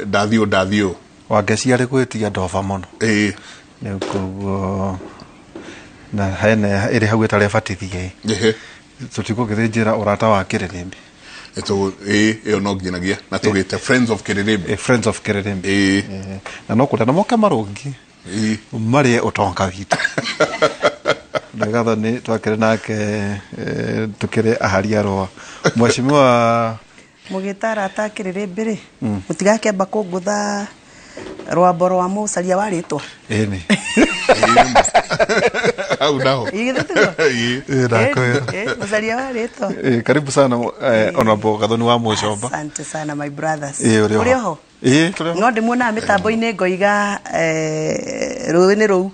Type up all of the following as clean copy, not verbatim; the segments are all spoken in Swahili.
ndathio wangeci ari gwitia ndoba muno nä koguo na hene iri hau etare batithie tutigå gä thä njä ra å rata wa kä rä rä mbi ĩyo no nginagia na tũgĩte friends of Kĩrĩrĩmbĩ friends of Kĩrĩrĩmbĩ na no kũrĩa na moke marũngi marĩ ũtonga witũ Rigathi nĩ twakĩrĩ nake tũkĩrĩ aharia rwa mheshimiwa mũgĩtara ata Kĩrĩrĩmbĩ rĩ mũtigakĩamba kũngũtha rwambo rwa mũcaria wa rĩtwa nĩ au nao mũcaria wa rĩtwa karibu sana honorable Gathoni wa Mũcomba. Asante sana my brothers uri ho no ndĩmuonaga mĩtambo-inĩ ngoiga rũĩ-inĩ rũu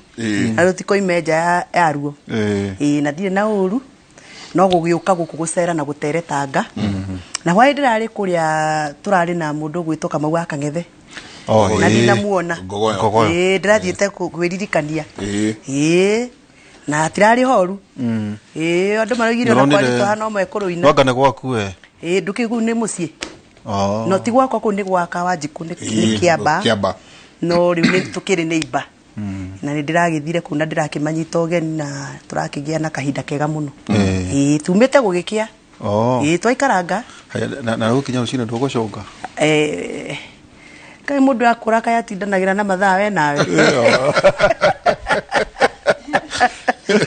na rũtikoime nja ya ruo na ndirĩ na ũru no gũgĩũka gũkũ gũcera na gũteretanga na hwaĩ ndĩrarĩ kũrĩa tũrarĩ na mũndũ gwĩtwo Kamau wa Kang'ethe na ndinamuona ndĩrathiĩte kwĩririkania na tirarĩ horu andũ maraugire na kwarĩtwo hana ũmwe kũrũina nwanga nĩ gwaku we ndũkĩgu nĩ mũciĩ no ti gwakwa kũu nĩ gwaka Wanjikũ nĩ Kĩamba no rĩu nĩ tũkĩrĩ neighbor na nĩ ndĩragĩthire kũu na ndĩrakĩmanyita ũgeni na tũrakĩgĩa na kahinda kega mũno tumĩte gũgĩkĩa twaikaranga na gũkinya rũcinĩ ndũgũcoka kaĩ mũndũ akũra kaĩ atindanagĩra na mathaa we nawe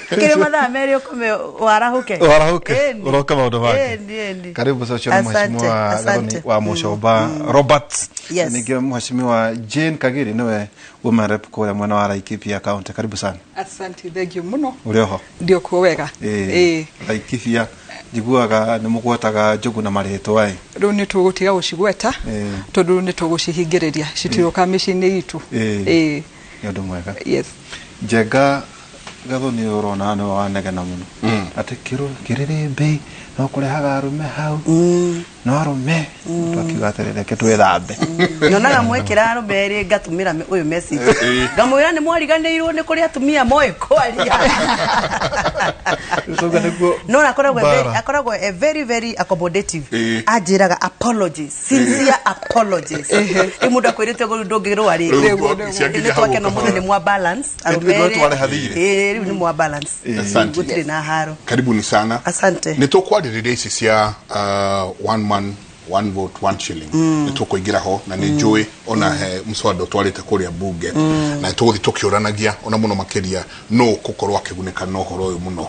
kile mathaa merĩ ũkome warahuke uroka maũndũ mangĩ karibu sana mheshimiwa Gathoni wa Mũcomba Robert ningĩ mheshimiwa Jane Kagiri niwe women rep kwa mwena wa Laikipia county karibu sana. Asante thank you muno uri ho ndio kuo wega Laikipia njiguaga nĩ mũgwetaga njogu na marĩtwa rĩu nĩ tũgũtiga gũcigweta tondũ nĩ tũgũcihingĩrĩria citiroka mĩciĩ-inĩ itũ nĩ ũndũ mwega yes Njenga Gathoni ũrona nĩ wanegena mũno atĩ Kĩrĩrĩmbĩ no kũrehaga arũme hau no arũme twakiuga atĩrĩ reke twĩthambe nyonaga mwĩkĩra arũme erĩ ngatumĩra ũyũ message ngamwĩra nĩ mwariganĩirwo nĩ kũrĩ atumia moĩ kwaria no akoragwo a very very accommodative anjĩraga apologies sincere apologies mũndũ akwĩrĩte ndũngĩrũa rĩngĩ nĩ twake no mũndũ nĩ mwa balance arũme rĩu nĩ mwa balance gũtirĩ na haro karibuni sana asante nĩ tũkwarĩrĩria ici cia one man one vote one shilling nĩ tũkũingĩra ho na nĩ njũĩ ona he mswada twarĩte kũrĩa bunge na tũgũthiĩ tũkĩũranagia ona mũno makĩria no gũkorwo akĩgunĩka na ũhoro ũyũ mũno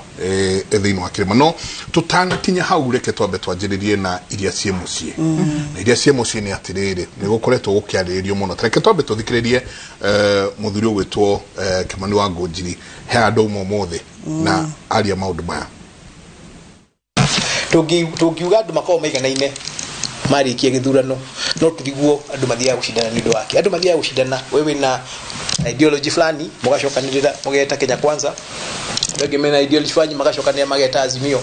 thĩinĩ wa kĩrĩma no tũtanakinya hau reke twambe twanjĩrĩrie na iria ciĩ mũciĩ na iria ciĩ mũciĩ nĩ atĩrĩrĩ nĩ gũkoretwo gũkĩarĩrĩrio mũno reke twambe tũthikĩrĩrie mũthuri ũgwĩtwo Kimani wa Ngũnjiri he andũ ũmũthĩ na aria maũndũ maya tũngiuga andũ makorwo maiganaine marikia gĩthurano no tũthiguo andũ mathiaga gũcindana nĩ ũndũ wake andũ mathiaga gũcindana wewe na ideology fulani mũgacokanĩrĩra mũgeta Kenya Kwanza wege mena ideology fulani magacokanĩrĩra mageta Azimio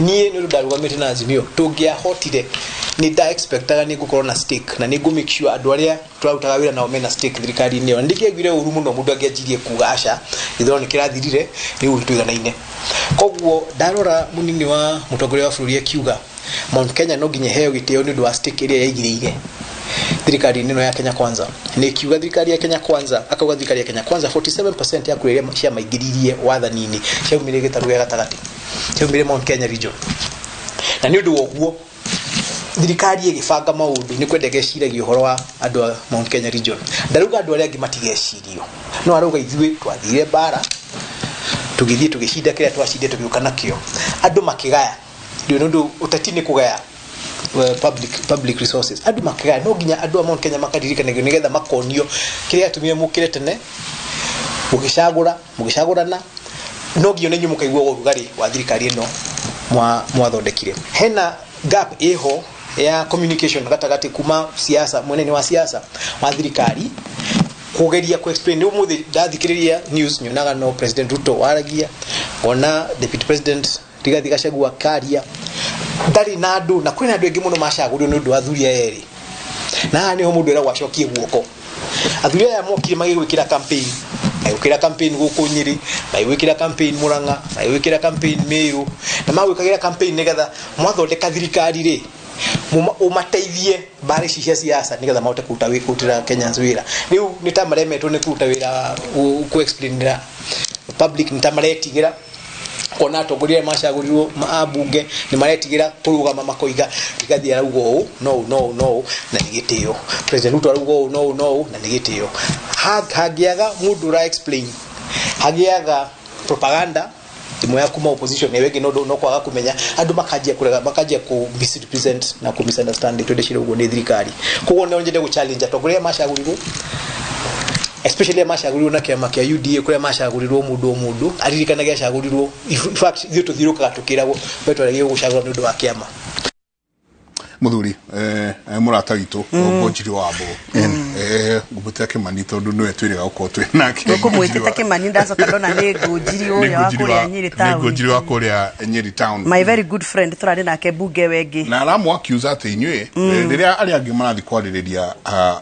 niĩ nĩ ndarũgamĩte na Azimio tũngĩahotire nĩ nda expectaga nĩ gũkorwo na stake na nĩ make sure andũ arĩa tũrarutaga wĩra nao mena stake thirikari-inĩ ĩyo ndingĩaiguire ũru mũno mũndũ angĩanjirie kuga aca gĩthurano nĩkĩrathirire rĩu tũiganaine koguo ndarora mũnini wa mũtongoria wa bũrũri akiuga Mount Kenya no nginya heo gĩtĩo nĩ ũndũ wa stake ĩrĩa yaigĩrĩire thirikari-inĩ ĩno ya Kenya Kwanza nĩ kiuga thirikari ya Kenya Kwanza akauga thirikari ya Kenya Kwanza 47% ya kũrĩa cia maingĩririe wathani-inĩ ciaumire gĩtarũ gĩa gatagatĩ ciaumire Mount Kenya region na nĩ ũndũ wa ũguo thirikari ĩgĩbanga maũndũ nĩ kwenda geciragia ũhoro wa andũ a Mount Kenya region ndarauga andũ arĩa angĩ matigecirio no arauga ithuĩ twathire bara tũgĩthiĩ tũgĩcinda kĩrĩa twacindire tũgĩũka nakĩo andũ makĩgaya ndio ndio utati ni kugaya public resources andũ makĩgaya no nginya andũ a Mount Kenya makaririkanaga nĩgetha makonio kĩrĩa atumia mũkĩre tene mũgĩcagũrana no nginya nĩ mũkaigua ũrugarĩ wa thirikari ĩno mwathondekire hena gap iho ya communication gatagatĩ kuma siasa mweneni wa siasa wa thirikari kugeria ku explain nĩ mũthĩ ndathikĩrĩria news nyonaga no President Ruto waragia ona Deputy President Rigathi Gachagua karia ndari na andũ na kwĩna andũ aingĩ mũno macagũrio nĩ ũndũ wa athuri erĩ na nĩho mũndũ era gwacokie guoko athuri aya mokire magĩgwĩkĩra campaign ayũkĩra campaign gũkũ Nyĩrĩ ayũkĩra campaign Murang'a ayũkĩra campaign Meru na magwĩkagĩra campaign nĩgetha mwathondeka thirikari rĩ umateithie bari cia siasa nigetha mahote kutira Kenyans wira riu nitamaremetwo ni kuruta wira ku explain public nitamaretigira kona atongoria macagurirwo maabunge ni maretigira kurugama makoiga Rigathi arauga uu no na nigitio president Ruto arauga uu no na nigitio hagiaga mundu ra explain hagiaga propaganda imwe ya kuma opposition ewege no kwaga kumenya andu makajia ku misrepresent na ku misunderstand twendeshire ugo ni thirikari kugo ne onjede ku challenge atongoria macagurirwo especially macagurirwo na kiama kia UDA kuria macagurirwo mundu aririkanaga acagurirwo in fact thio tuthiruka tukiragwo betwaragio gucagura nundu wa kiama muthuri murata gitu ngojiri wabo ngubute Kimani tondu nwe twirega uko twi nake kumwitite Kimani ndacoka ndona ni ngojiri uyu wa kuria Nyeri town ni ngojiri wa kuria Nyeri town my very good friend turari nake bunge wengi na aramu accuse ati inywe riria ari angi marathi kwaririria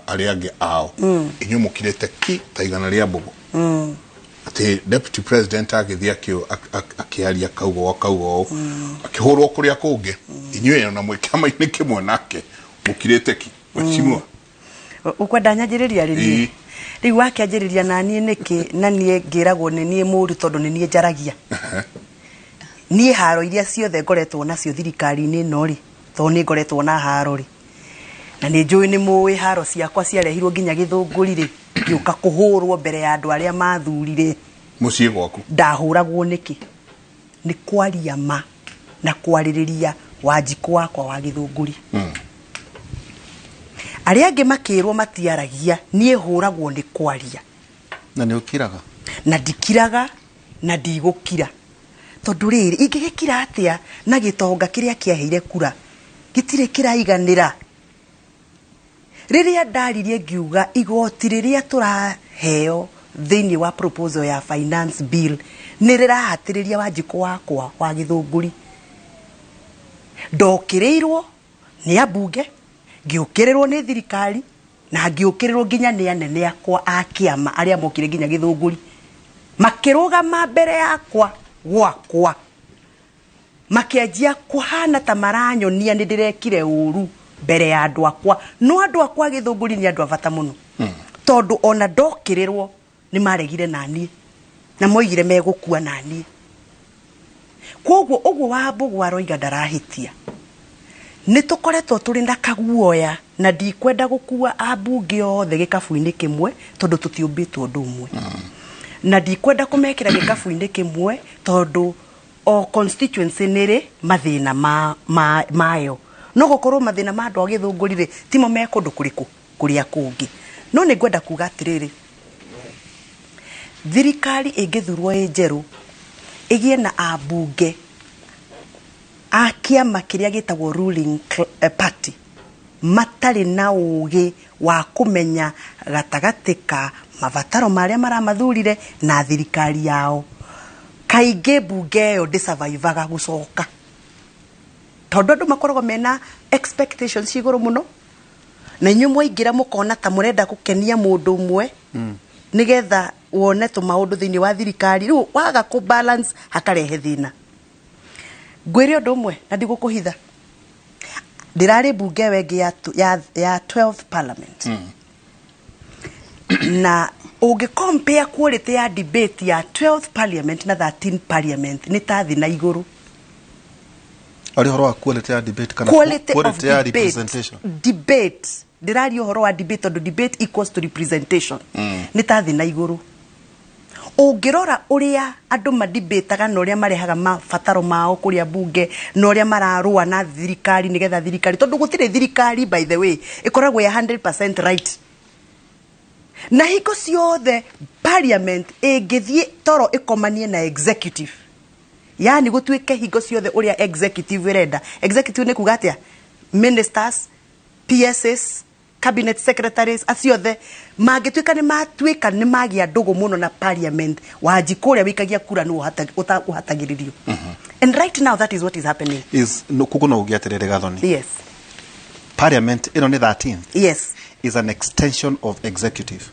ari angi ao inywe mukirete ki taigana ria mbugu ati deputy president agithia kio akiaria kaugo akihurwo kuria kungi inywe na mwikama ini kimwe nake mukirete ki wachimwa ukwenda nyajiriria rini riu wakianjiriria na nie niki na nie ngiragwo ni nie muri tondu ni nie njaragia nie haro iria ciothe ngoretwo nacio thirikari-ini no ri to ni ngoretwo na haro ri na ni njui ni muwi haro ciakwa ciarehirwo nginya Githunguri ri ngiuka kuhurwo mbere ya andu aria mathurire mucie gwaku ndahuragwo niki ni kwaria ma na kwaririria Wanjiku wakwa wa Githunguri aria angi makirwo matiaragia nie huragwo ni kwaria na ni ukiraga na ndikiraga na ndigukira tondu riri ingigikira atia na gitonga kiria kiaheire kura gitire kiraiganira riria ndaririe ngiuga igoti riria turaheo thiini wa proposal ya finance bill ni rirahatiriria Wanjiku wakwa wa Githunguri ndokirirwo ni abunge ngiukirirwo ni thirikari na ngiukirirwo nginya ni anene akwa akiama aria mokire nginya Githunguri makirugama mbere yakwa gwakwa makianjia kuhana ta maranyonia ni ndirekire uru mbere ya andu akwa no andu akwa Githunguri ni andu avata muno tondu ona ndokirirwo ni maregire nani na moigire megukua nani kwoguo uguo wa mbugu aroiga ndarahitia ni tukoretwo turi na kaguoya na ndikwenda gukua abunge othe gikabu-ini kimwe tondu tutiumbitwo undu umwe na ndikwenda kumekira gikabu-ini kimwe tondu o constituency niri mathina mayo no gukorwo mathina ma andu a Githunguri ri timo me kundu kuriku kuria kungi no ni ngwenda kuga atiriri thirikari ingithurwo njeru igie na abunge akiama kiria gitagwo ruling party matari na ugi wa kumenya gatagatika mavataro maria maramathurire na thirikari yao kainge bunge yo ndisurvivaga gucoka tondu andu makoragwo mena expectations iguru muno na inyu mwaingira mukona ta murenda gukenia mundu umwe nigetha wone tu maundu thiini wa thirikari riu waga ku balance hakarehe thina ngwire undu umwe na ndigukuhitha ndirari bunge wengi ya 12th parliament na ugi compare quality ya debate ya 12th parliament na 13th parliament ni ta thina iguru ari horo wa quality ya debate kana quality ya representation debate ndirari horo wa debate tondu debate equals to representation ni ta thina iguru ungirora uria andu madibetaga na uria marehaga mafataro mao kuria bunge na uria mararua na thirikari nigetha thirikari tondu gutire thirikari by the way ikoragwo ya 100% right na hiko ciothe parliament ingithie toro ikomanie na executive yani gutwike hingo ciothe uria executive irenda executive ni kuga atia ministers PSS cabinet secretaries aciothe mangitwika ni matwika ni magia ndugu muno na parliament Wanjiku uria wikagia kura no uhatagiririo and right now that is what is happening is no kuko no ugiaterere gathoni yes parliament ino ni 13 yes is an extension of executive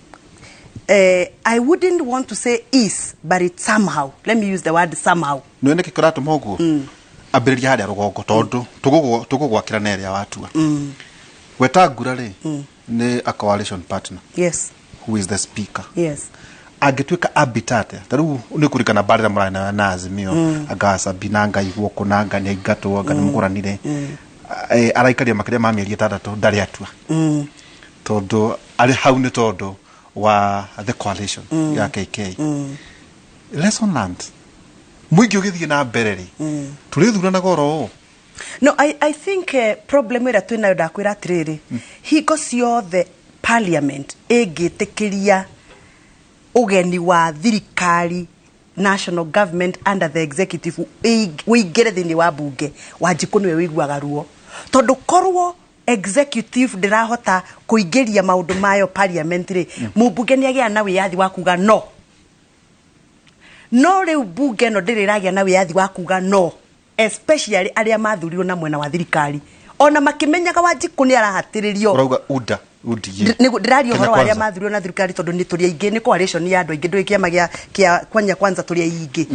I wouldn't want to say is but it somehow let me use the word somehow no ene kikora tumogu ambĩrĩria harĩa rũgongo tondũ tũgũgwakĩra na ĩrĩa watua Wetangula rĩ nĩ a coalition partner yes who is the speaker yes angĩtuĩka abitate tarĩu nĩ kũrikana barĩra mũrana na Azimio agasa binanga igwo kunanga nĩ ngatwo ngani mũkũranire araikaria makĩria ma mĩeri 6 ndarĩ atua tondũ arĩ hau nĩ tondũ wa the coalition ya KK lesson learned mũingĩ ũgĩthiĩ na mbere rĩ tũrĩthurana goro no I think problem ĩrĩa twĩnayo ndakwĩra atĩrĩrĩ hingo ciothe parliament ĩngĩtĩkĩria ũgeni wa thirikari national government under the executive ũingĩre thĩinĩ wa bunge Wanjikũ nĩwe wĩiguaga ruo tondũ korwo executive ndĩrahota kũingĩria maũndũ mayo parliament rĩ mũmbunge nĩagĩa na wĩyathi wa kuga no rĩu bunge no ndĩrĩragĩa na wĩyathi wa kuga no especially arĩa mathurirwo na mwena wa thirikari ona makĩmenyaga Wanjikũ nĩ arahatĩrĩrio urauga uda ndĩraria ũhoro wa arĩa mathurirwo na thirikari tondũ nĩ tũrĩ aingĩ nĩ coalition ya andũ aingĩ ndũĩ kĩama gĩa kwanya kwanza tũrĩ aingĩ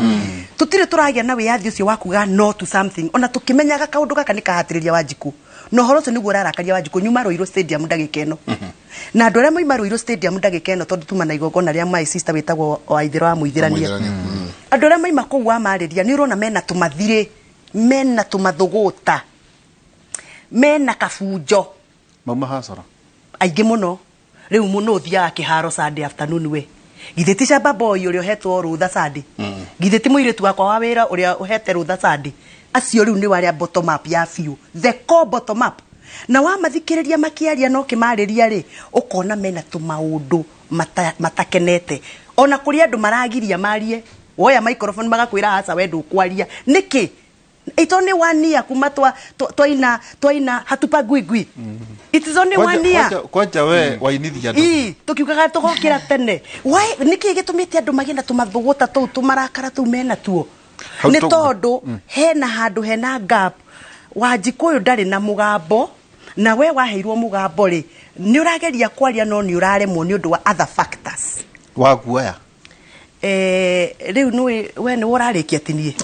tũtirĩ tũragĩa na wĩyathi ũcio wa kuga no to something ona tũkĩmenyaga kaũndũ gaka nĩ kahatĩrĩria Wanjikũ no horo ũcio nĩguo ũrarakaria Wanjikũ nyuma Rũirũ stadium ndagĩka ĩno na andũ arĩa moima Rũirũ stadium ndagĩka ĩno tondũ tuma na igongona rĩa my sister wĩtagwo Waithĩra wa Mũithĩrania andũ arĩa moima kũu wa marĩria nĩ ũrona mena tũmathirĩ mena tũmathũgũta mena kabunjo mauma hasara aingĩ mũno rĩu mũno ũthiaga kĩharo Sunday afternoon we githĩ ti Shamba Boy ũrĩa ũhetwo rũtha Sunday githĩ ti mũirĩtu wakwa wa wĩra ũrĩa ũhete rũtha Sunday acio rĩu nĩ warĩa bottom up ya biũ the core bottom up na wamathikĩrĩria makĩaria no kĩmarĩria rĩ ũkona mena tũmaũndũ matakenete ona kũrĩ andũ maragiria marie woya microphone magakwĩra aca we ndũkwaria nĩkĩ it's only 1 year kuma twaina hatupa gwigwi it is only 1 year kwanja we wainithia andũ tukiugaga tũgokĩra tene why nĩkĩ gĩtũmĩte andũ magenda tũmathũgũta tũu tũmarakara tũu mena tuo nĩ tondũ hena handũ hena gap Wanjikũ ũyũ ndarĩ na mũgambo na we waheirwo mũgambo rĩ nĩ ũrageria kwaria no nĩ ũraremwo nĩ ũndũ wa other factors waguoya rĩu we nĩ ũrarĩkia tinie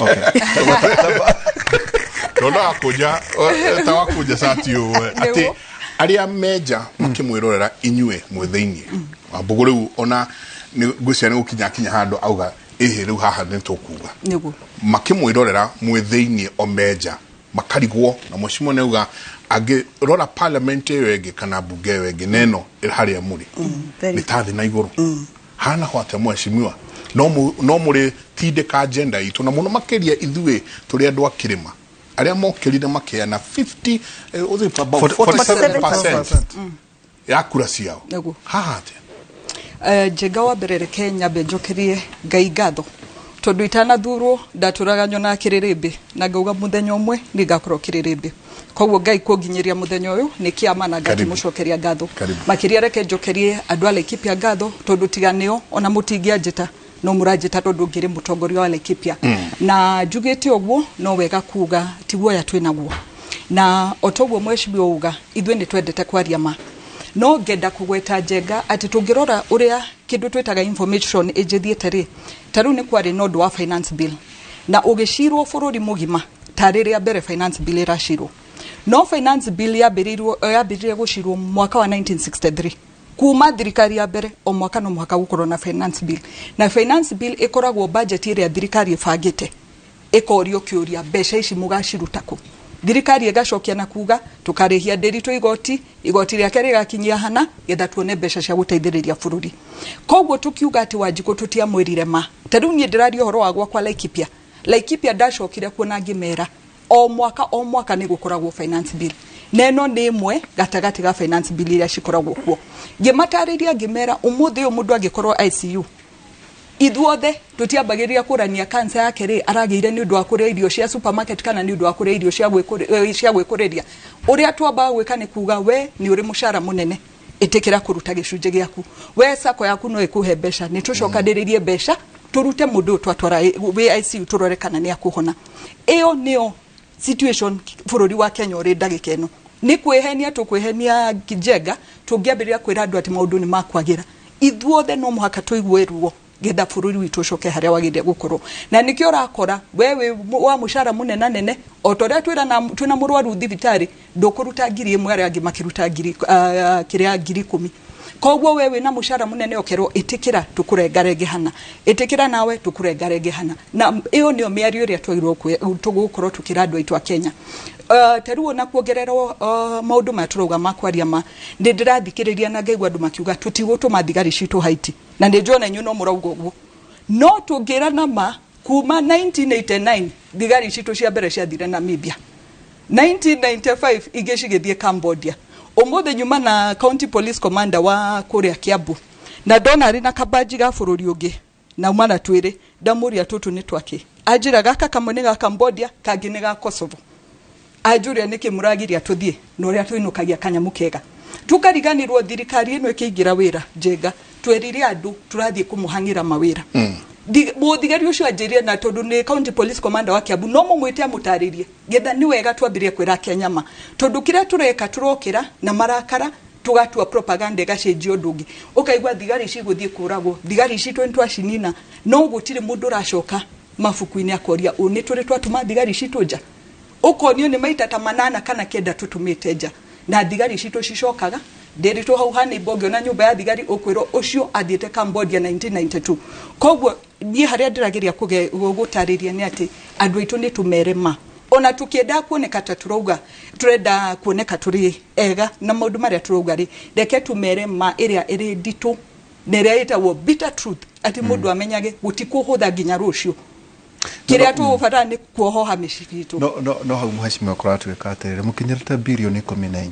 Tona akuja tawakuja satio ati aria meja makimwirorera inyue mwetheinie Wambũgũ rĩu ona ngũcia nĩ gũkinya handu auga rĩu haha nĩ tũkuga nĩguo makimwirorera mwetheinie omeja makarigwo na mheshimiwa neuga angĩrora parliament ĩyo ĩngĩ kana bunge ĩyo ĩngĩ neno harĩa mũrĩ nĩ tathi na igũrũ hana hwate mheshimiwa no mũrĩ tindĩka agenda itũ na mũno makĩria ithuĩ tũrĩ andũ akĩrĩma arĩa mokĩrire makĩana 47% ya kura ciao haha Njenga wa mbere reke nyambe njokerie Ngai ngatho tondu itanathurwo ndatũraga nyona kĩrĩrĩmbĩ na ngauga mũthenya ũmwe nĩ ngakorwo kĩrĩrĩmbĩ koguo Ngai kũnginyeria mũthenya ũyũ nĩ kĩama na ngakĩmũcokeria ngatho makĩria reke njokerie andũ a Laikipia ngatho tondu tiganĩo ona mũtingĩanjĩta no mũranjĩta tondu ngĩrĩ mũtongoria wa Laikipia na njugĩte ũguo no wega kuga tiguoya twĩnaguo na otoguo mheshimiwa uga ithuĩ nĩ twendete kwaria ma no ngenda kugweta Njenga ati tungirora uria kindu twetaga information ejithiete ri taru ni kwari nodũ wa finance bill na ugicirwo bururi mugima tariria mbere finance bill irashirwo no finance bill yambiririe gucirwo mwaka wa 1963 kuma thirikari ya mbere o mwaka no mwaka gukorwo na finance bill na finance bill ikoragwo budget iria thirikari ibangite ikorio kiuria mbeca ici mugacirutako thirikari igacokia na kuga tukarihia nderito igoti rĩake rĩgakinyia hana getha tuone mbeca cia guteithĩrĩria bururi koguo tukiuga ati Wanjikũ tutiamwĩrire ma tondũ niĩ ndĩraria ũhoro wa gwakwa Laikipia ndacokire kuona ngĩmera o mwaka nĩ gukoragwo finance bill neno nĩ ĩmwe gatagati ga finance bill iria cikoragwo kuo ngĩmatarĩria ngĩmera ũmũthĩ mũndũ angĩkorwo ICU ithuothe tutiambagĩrĩria kũrania kansa yake rĩ aragĩire nĩ ũndũ wa kũrĩa irio cia supermarket kana nĩ ũndũ wa kũrĩa irio cia gwĩkũrĩria ũrĩa twambaga gwĩka nĩ kuga we nĩ ũrĩ mũcara mũnene ĩtĩkĩra kũruta gĩcunjĩ gĩaku we sako yaku no ĩkũhe mbeca nĩ tũcokanĩrĩrie mbeca turute mũndũ twatwara we ICU turore kana nĩ akuhona ĩyo nĩyo situation bũrũri wa Kenya ũrĩ ndagĩka ĩno nĩ kwĩhenia Njenga tũngĩambĩrĩria kwĩra andũ ati maũndũ nĩ makwagĩra ithuothe no mũhaka tũigwe ruo getha bururi witu coke haria wagire gukorwo na nikio rakora wewe wa mushara munene nene otoria twina murwaru thibitari ndukuruta ngiri imwe aria angi makiruta ngiri kiria ngiri 10 kogwo wewe na mushara munene okero itikira tukurengarenge hana itikira nawe tukurengarenge hana na iyo nio miario ria twagirwo tugukorwo tukira andu aitu a Kenya taruo na kuongererwo maundu maturuga makwaria ma ndirathikiriria na ngaigwa andu makiuga tutigutuma thigari citu Haiti na ndijona nyuno murauga uguo no tungira na ma kuma 1989 thigari citu cia mbere cia thire Namibia 1995 igicigithie Cambodia omothe nyuma na county police commander wa kuria Kiambu na ndona ari na kabaji ga bururi ungi na umana twire ndamuria tutu ni twake ajira gaka kamwe ni ga Cambodia kangi ni ga Kosovo ajuria niki muragiria tuthie no ria twinukagia kanyamu kega tukariganirwo thirikari ino ikiingira wira Njenga twerire andu turathie kumuhangira mawira muthigari ucio anjirie na tondu ni county police commander wa Kiambu no mumwite amutaririe getha ni wega twambirie kwira Kenya ma tondu kira tureka turokira na marakara tugatua propaganda gacenjio ndungi ukaigwa thigari ciguthie kuragwo thigari citu ntwacinina no gutire mundu racoka mafuku-ini akoria uni turi twatuma thigari citu nja ukonio ni maita ta 8 kana kenda tutumite nja na thigari citu cicokaga ndirito hau hani bogyo na nyumba ya thigari ukwiro ucio athiete Cambodia 1992 kogwo nie haria ndirageria gutariria ni ati andu aitu ni tumerema ona tukienda kuoneka taturauga turenda kuoneka turi ega na maundu maria turauga ri reke tumerema iria iri nditu neria itagwo bitter truth ati mundu amenyage gutikuhutha nginya rucio kiria tubata ni kuohoha micibitu no hau muheshimiwa kuratuika atirire mukinyirite bilioni 14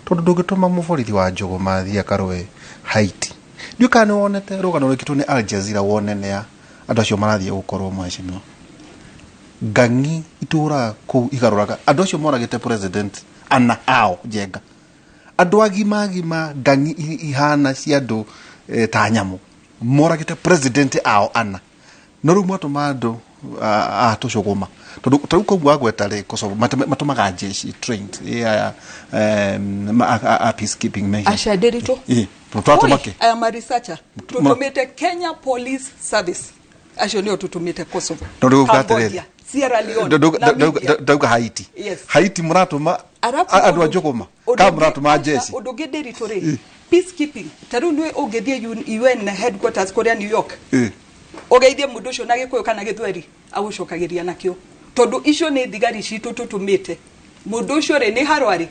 tondu ndungituma muborithi wa njogo mathia karwe Haiti ndio kana wonete rugano rukitwo ni Al Jazeera wonenea andu acio marathie gukorwo muheshimiwa gangi itura ku igaruraga andu acio moragite president ana ao Njenga andu agima gangi ihana cia andu ta nyamu moragite president ao ana no rumo tomado tucuguma tondu ko gwagweta ri Kosovo matumaga jeshi trained peacekeeping measures ashaderito tutamake I am a researcher tutumite Kenya Police Service acio nio tutumite Kosovo Cambodia Sierra Leone dauga Haiti Haiti muratuma andu ajuguma ka muratuma jeshi undu giderito ri peacekeeping taru nwe ugethie UN headquarters Korea New York ogeithie mundu ucio na gikuyu kana githweri agucokagiria nakio tondu icio ni thigari citu tutumite mundu ucio ri ni harwari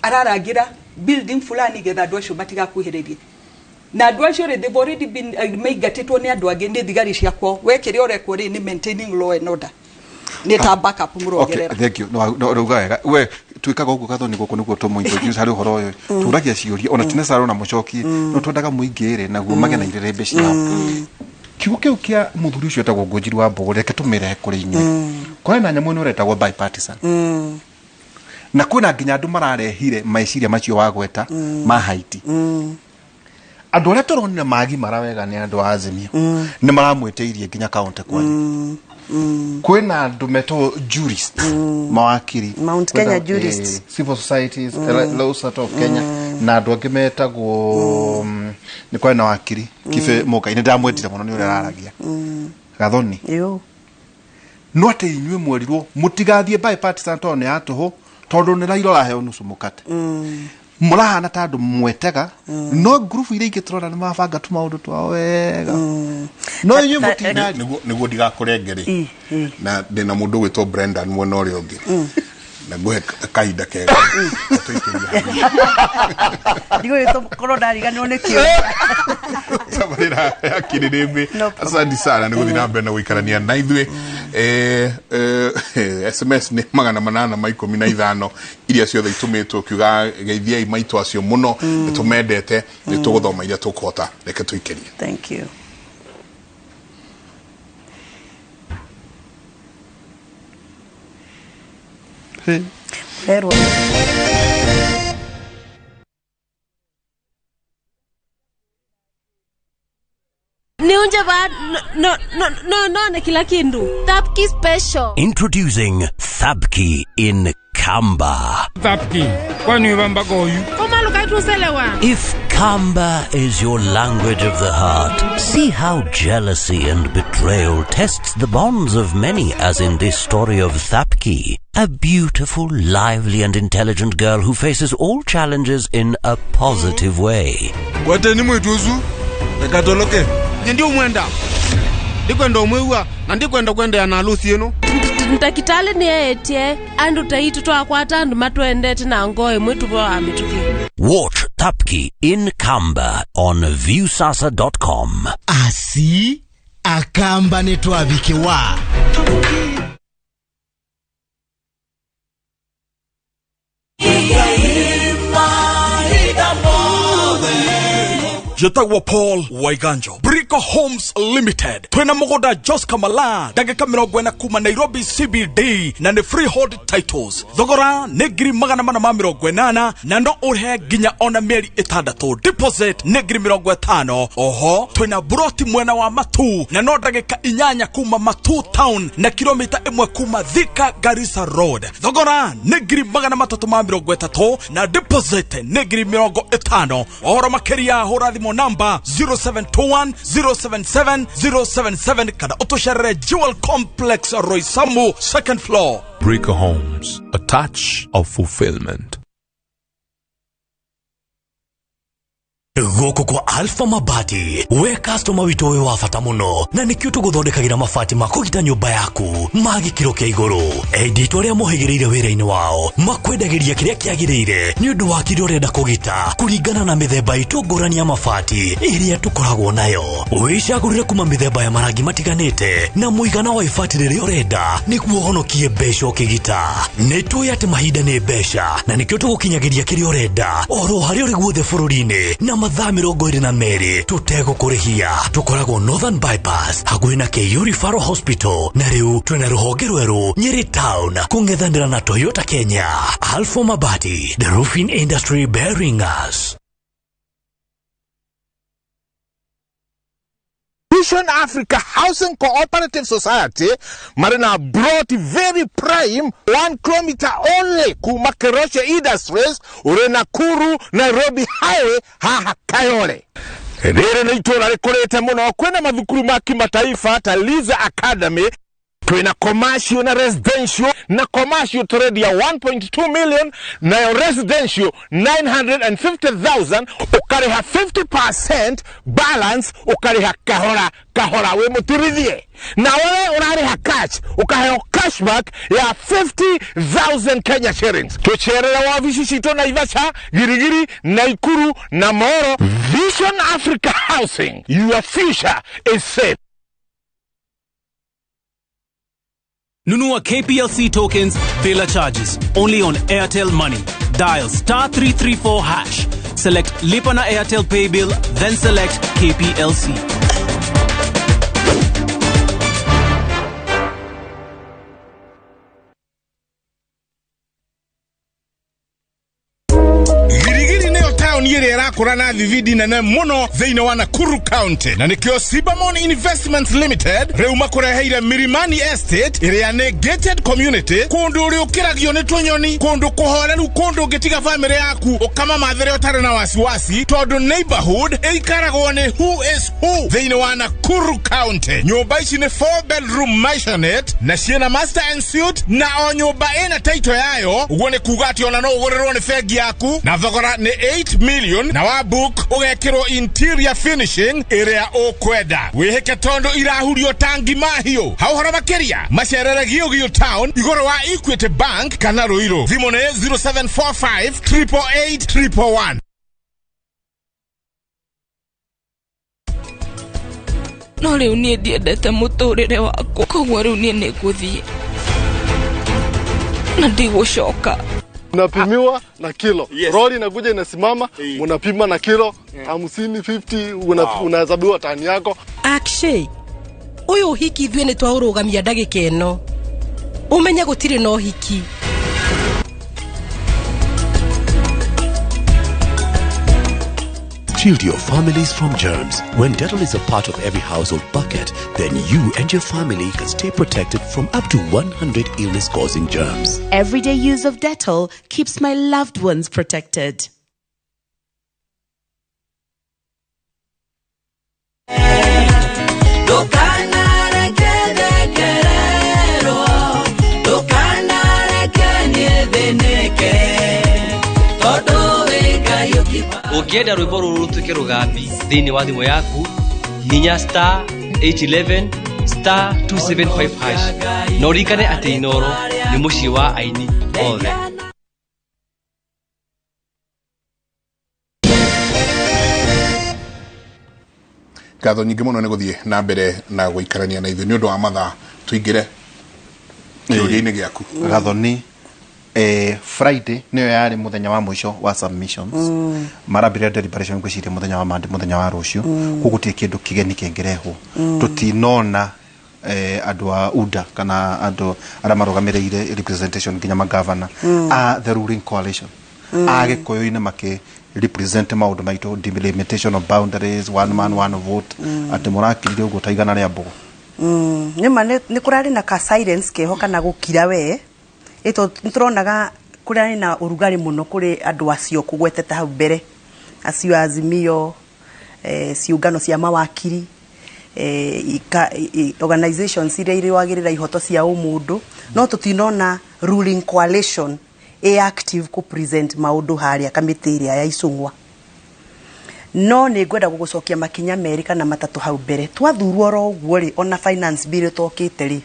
ararangira building fulani getha andu acio matigakuhiririe na andu acio ri they've already been maigatitwo ni andu angi ni thigari ciakwo wekire orekwo ri ni maintaining law and order ni ta backup murogerera okay thank you no ruga wega we twikaga uguo gathoni guku niguo tumuintroduce hari uhoro uyu turagia ciuria ona tinesaro na mucoki no twendaga muingire naguo magena irerembe ciao kiugo kiu kia muthuri ucio etagwo Ngũnjiri wa Mbogo reke tumire kuri inywe kwa na nyamu ino retagwo bipartisan na kuna nginya andu mararehire maiciria macio wagweta ma Haiti andu aria turonire magimara wega ni andu Azimio ni maramweteirie nginya county kwani kwena andu meto jurist mawakiri Mount Kenya jurist civil societies law sort of Kenya na andu angi metagwo ni kwena wakiri kife moka ine ndamwetire muno ni uri araragia gathoni yo no ate inywe mwerirwo mutigathie bipartisan tone atuho tondu ni rairo raheo nusu mukate murahana ta andu mwetega no group ile igiturona ni mabanga tu maundu twa wega no inywe mutina niguo ndigakurengeri na ndina mundu gwitwo Brendan mwena uri ungi na guhe kaida kega tuikiria digo eto korona riganwo ni kio sabarira yakiririmbi asante sana niguthi na mbere na guikarania na ithuĩ SMS ni 815 iria ciothe itumitwo kiuga geithiai maitu acio muno tumendete ni tuguthoma iria tukuhota reke tuikirie thank you pero Niunje ba no na kila kindu. Thabki special. Introducing Thabki in Kamba. Thabki. Kwani wamba goyu? Koma lukai tuselewa. If Kamba is your language of the heart. See how jealousy and betrayal tests the bonds of many, as in this story of Thapki, a beautiful, lively and intelligent girl who faces all challenges in a positive way. Wete ni mwetuzu, nekatoloke. Ndio mwenda. Ndikwenda umwewa, na ndikwenda kwenda ya nalusi yenu. Ntakitale ni etie, andu taitu twakwata andu matwendete na ngoe mwetu kwa amituki. Watch Thapki in Kamba on viewsasa.com. Asi akamba netwabikiwa. Jetagwa Paul Waiganjo Brico Homes Limited Twena mogoda Jos Kamala Dageka mirogwena kuma Nairobi CBD na ne freehold titles Thogora negiri magana mana ma mirogwenana na no urhe ginya ona mieri itandatu deposit negiri mirogwetano oho twena broti mwena wa Matu na no dageka inyanya kuma Matu town na kilomita 1 kuma Thika Garissa Road Thogora negiri magana matatu ma mirogwetatu na deposit negiri mirogwetano ohoro makeria horathi number 0721-077-077 kada Otoshere Jewel Complex Roysambu 2nd floor. Brico Homes, a touch of fulfillment. Goko kwa Alpha Mabati we customer witowe wafata muno na nikyo tuguthondekagira mabati makugita nyumba yaku magi kiro kia iguru editwa ria muhigirire wira-ini wao makwendagiria kiria kiagirire ni undu wa kirio renda kugita kuringana na mithemba itungurani ya mabati iria tukoragwo nayo wicagurire kuma mithemba ya marangi matiganite na muigana wa ibati riria urenda niguo honokie mbeca ukigita nitwi ati mahinda ni mbeca na nikyo tugukinyagiria kiria urenda oro hari uri guothe bururi-ini na mathaa 22 tutegũkũrĩhia tukoragwo Northern Bypass hakuhĩ na Keiyo Referral Hospital na rĩu twĩna rũhonge rwerũ Nyeri Town kũng'ethanĩra na Toyota Kenya. Alpha Mabati, the roofing industry bearing us. Vision Africa Housing Cooperative Society marina brought very prime 1 kilometer only kuma Keroshe Industries urena Kuru Nairobi Highway haha Kayole. Rere na itora rikorete muno kwena mathukuru ma kimataifa ta Liza Academy twina commercial na residential na commercial trade ya 1.2 million na residential 950,000 ukariha 50% balance ukariha kahora we mutirithie na wewe unariha cash ukaheyo cashback ya 50,000 Kenya shillings tucherera wa vishisito na Ivasha Girigiri Naikuru na Moro. Vision Africa Housing, your future is safe. Nunua KPLC tokens, bila charges. Only on Airtel Money. Dial *334#. Select Lipa na Airtel Pay Bill, then select KPLC. Yere yakora na vividi na muno theine wa Nakuru County na nikio Sibamon Investments Limited reu makureheire Mirimani Estate area ne gated community kundu uri ukiragio ni tunyoni kundu kuhoreru kundu gitiga family yaku ukama mathere otare na wasiwasi tondu neighborhood eikaragwo ni who is who theine wa Nakuru County. Nyumba ici ni 4 bedroom maisonette na ciena master and suite na o nyumba ina title yayo uguo ni kuga ati ona no ugurirwo ni fegi yaku na thogora ni 8 million na wa book ugekirwo interior finishing area okwenda wihike tondo irahurio tangi mahio hauhora makeria macerere Gilgil Town igoro wa Equity Bank kana Ruiru thimo ne 0745 888 111. No riu nie ndiendete muturire wako koguo riu nie niguthie na ndigũcoka. Unapimiwa na kilo. Yes. Roli inakuja inasimama, unapima na kilo 50 50 unahesabiwa tani yako. Akshay. Uyu hiki ithwe ni twaũrũgamia ndagĩka ĩno. Umenya gũtirĩ no hiki. Shield your families from germs. When Dettol is a part of every household bucket, then you and your family can stay protected from up to 100 illness-causing germs. Everyday use of Dettol keeps my loved ones protected. Ukienda rwimbo ruru tuke rugambi thini wa thimu yaku hinya *811 *275# no rikane ati Inoro ni muci wa aini othe. Ngatho nyingĩ mũno nĩ gũthiĩ na mbere na gũikarania na ithuĩ nĩ ũndũ wa mathaa tũingĩre kĩũria-inĩ gĩaku. Gathoni Friday nĩyo yarĩ muthenya wa mwisho wa submissions marambire deliberation gwĩciria muthenya wa Monday muthenya wa rũciũ gũgũtirĩ kĩndũ kĩgeni kĩngĩrehwo tũtinona andũ a UDA kana andũ arĩa marũgamĩrĩire representation nginya magavana a the ruling coalition agĩkũyũ-inĩ makĩ represent maũndũ maitũ delimitation of boundaries, one man one vote atĩ mũrakirire ũguo ta igana rĩa mbogo. Nĩma nĩ kũrarĩ na ka silence keho kana gũkira we ĩto nĩtũronaga kũrarĩ na ũrugarĩ mũno kũrĩ andũ acio kũgwetete hau mbere acio Azimio ciũngano cia mawakiri organizations iria irĩwagĩrĩra ihoto cia ũmũndũ no tũtinona ruling coalition active ku present maũndũ harĩa kamĩtĩ ĩrĩa ya icũng'wa no nĩ ngwenda gũgũcokia makinya merĩ kana matatũ hau mbere twathurwo ro ũguo rĩ ona finance bill tokĩte rĩ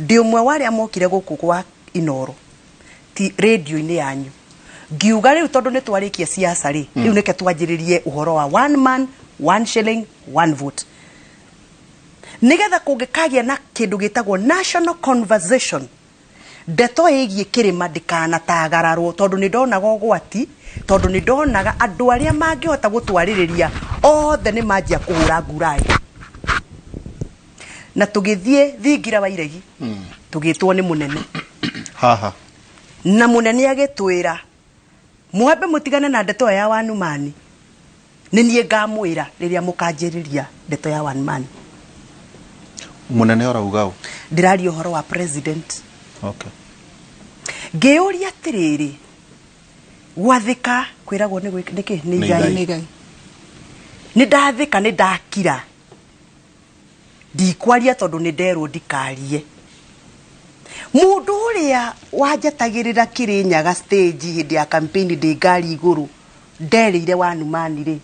ndĩ ũmwe warĩa mokire gũkũ kwa Inoro ti radio-inĩ yanyu ngiuga rĩu tondũ nĩ twarĩkia siasa rĩ rĩu nĩke twanjĩrĩrie ũhoro wa one man one shilling one vote nĩgetha kũngĩkagĩa na kĩndũ gĩtagwo national conversation ndeto ĩgiĩ kĩrĩma ndĩkanatagararwo tondũ nĩ ndonaga ũgwati tondũ nĩ ndonaga andũ arĩa mangĩhota gũtwarĩrĩria othe nĩ manjia kũhũra nguraĩ na tũgĩthiĩ thingira wa iregi tũgĩtwo nĩ mũnene haha na mũnene agĩtwĩra mwambe mũtigane na ndeto ya one man nĩ niĩ ngamwĩra rĩrĩa mũkanjĩrĩria ndeto ya one man. Mũnene ũrauga ndĩraria ũhoro wa president. Okay. Ngĩũria atĩrĩrĩ gwathĩka kwĩragwo nĩkĩ nĩ Ngai nĩ ndathĩka nĩ ndakira ndikwaria tondũ nĩ nderwo ndikarie mũndũ ũrĩa wanjatagĩrĩra Kĩrĩnyaga stage hĩndĩ ya campaign ndĩ ngari igũrũ nderĩire wanumani rĩ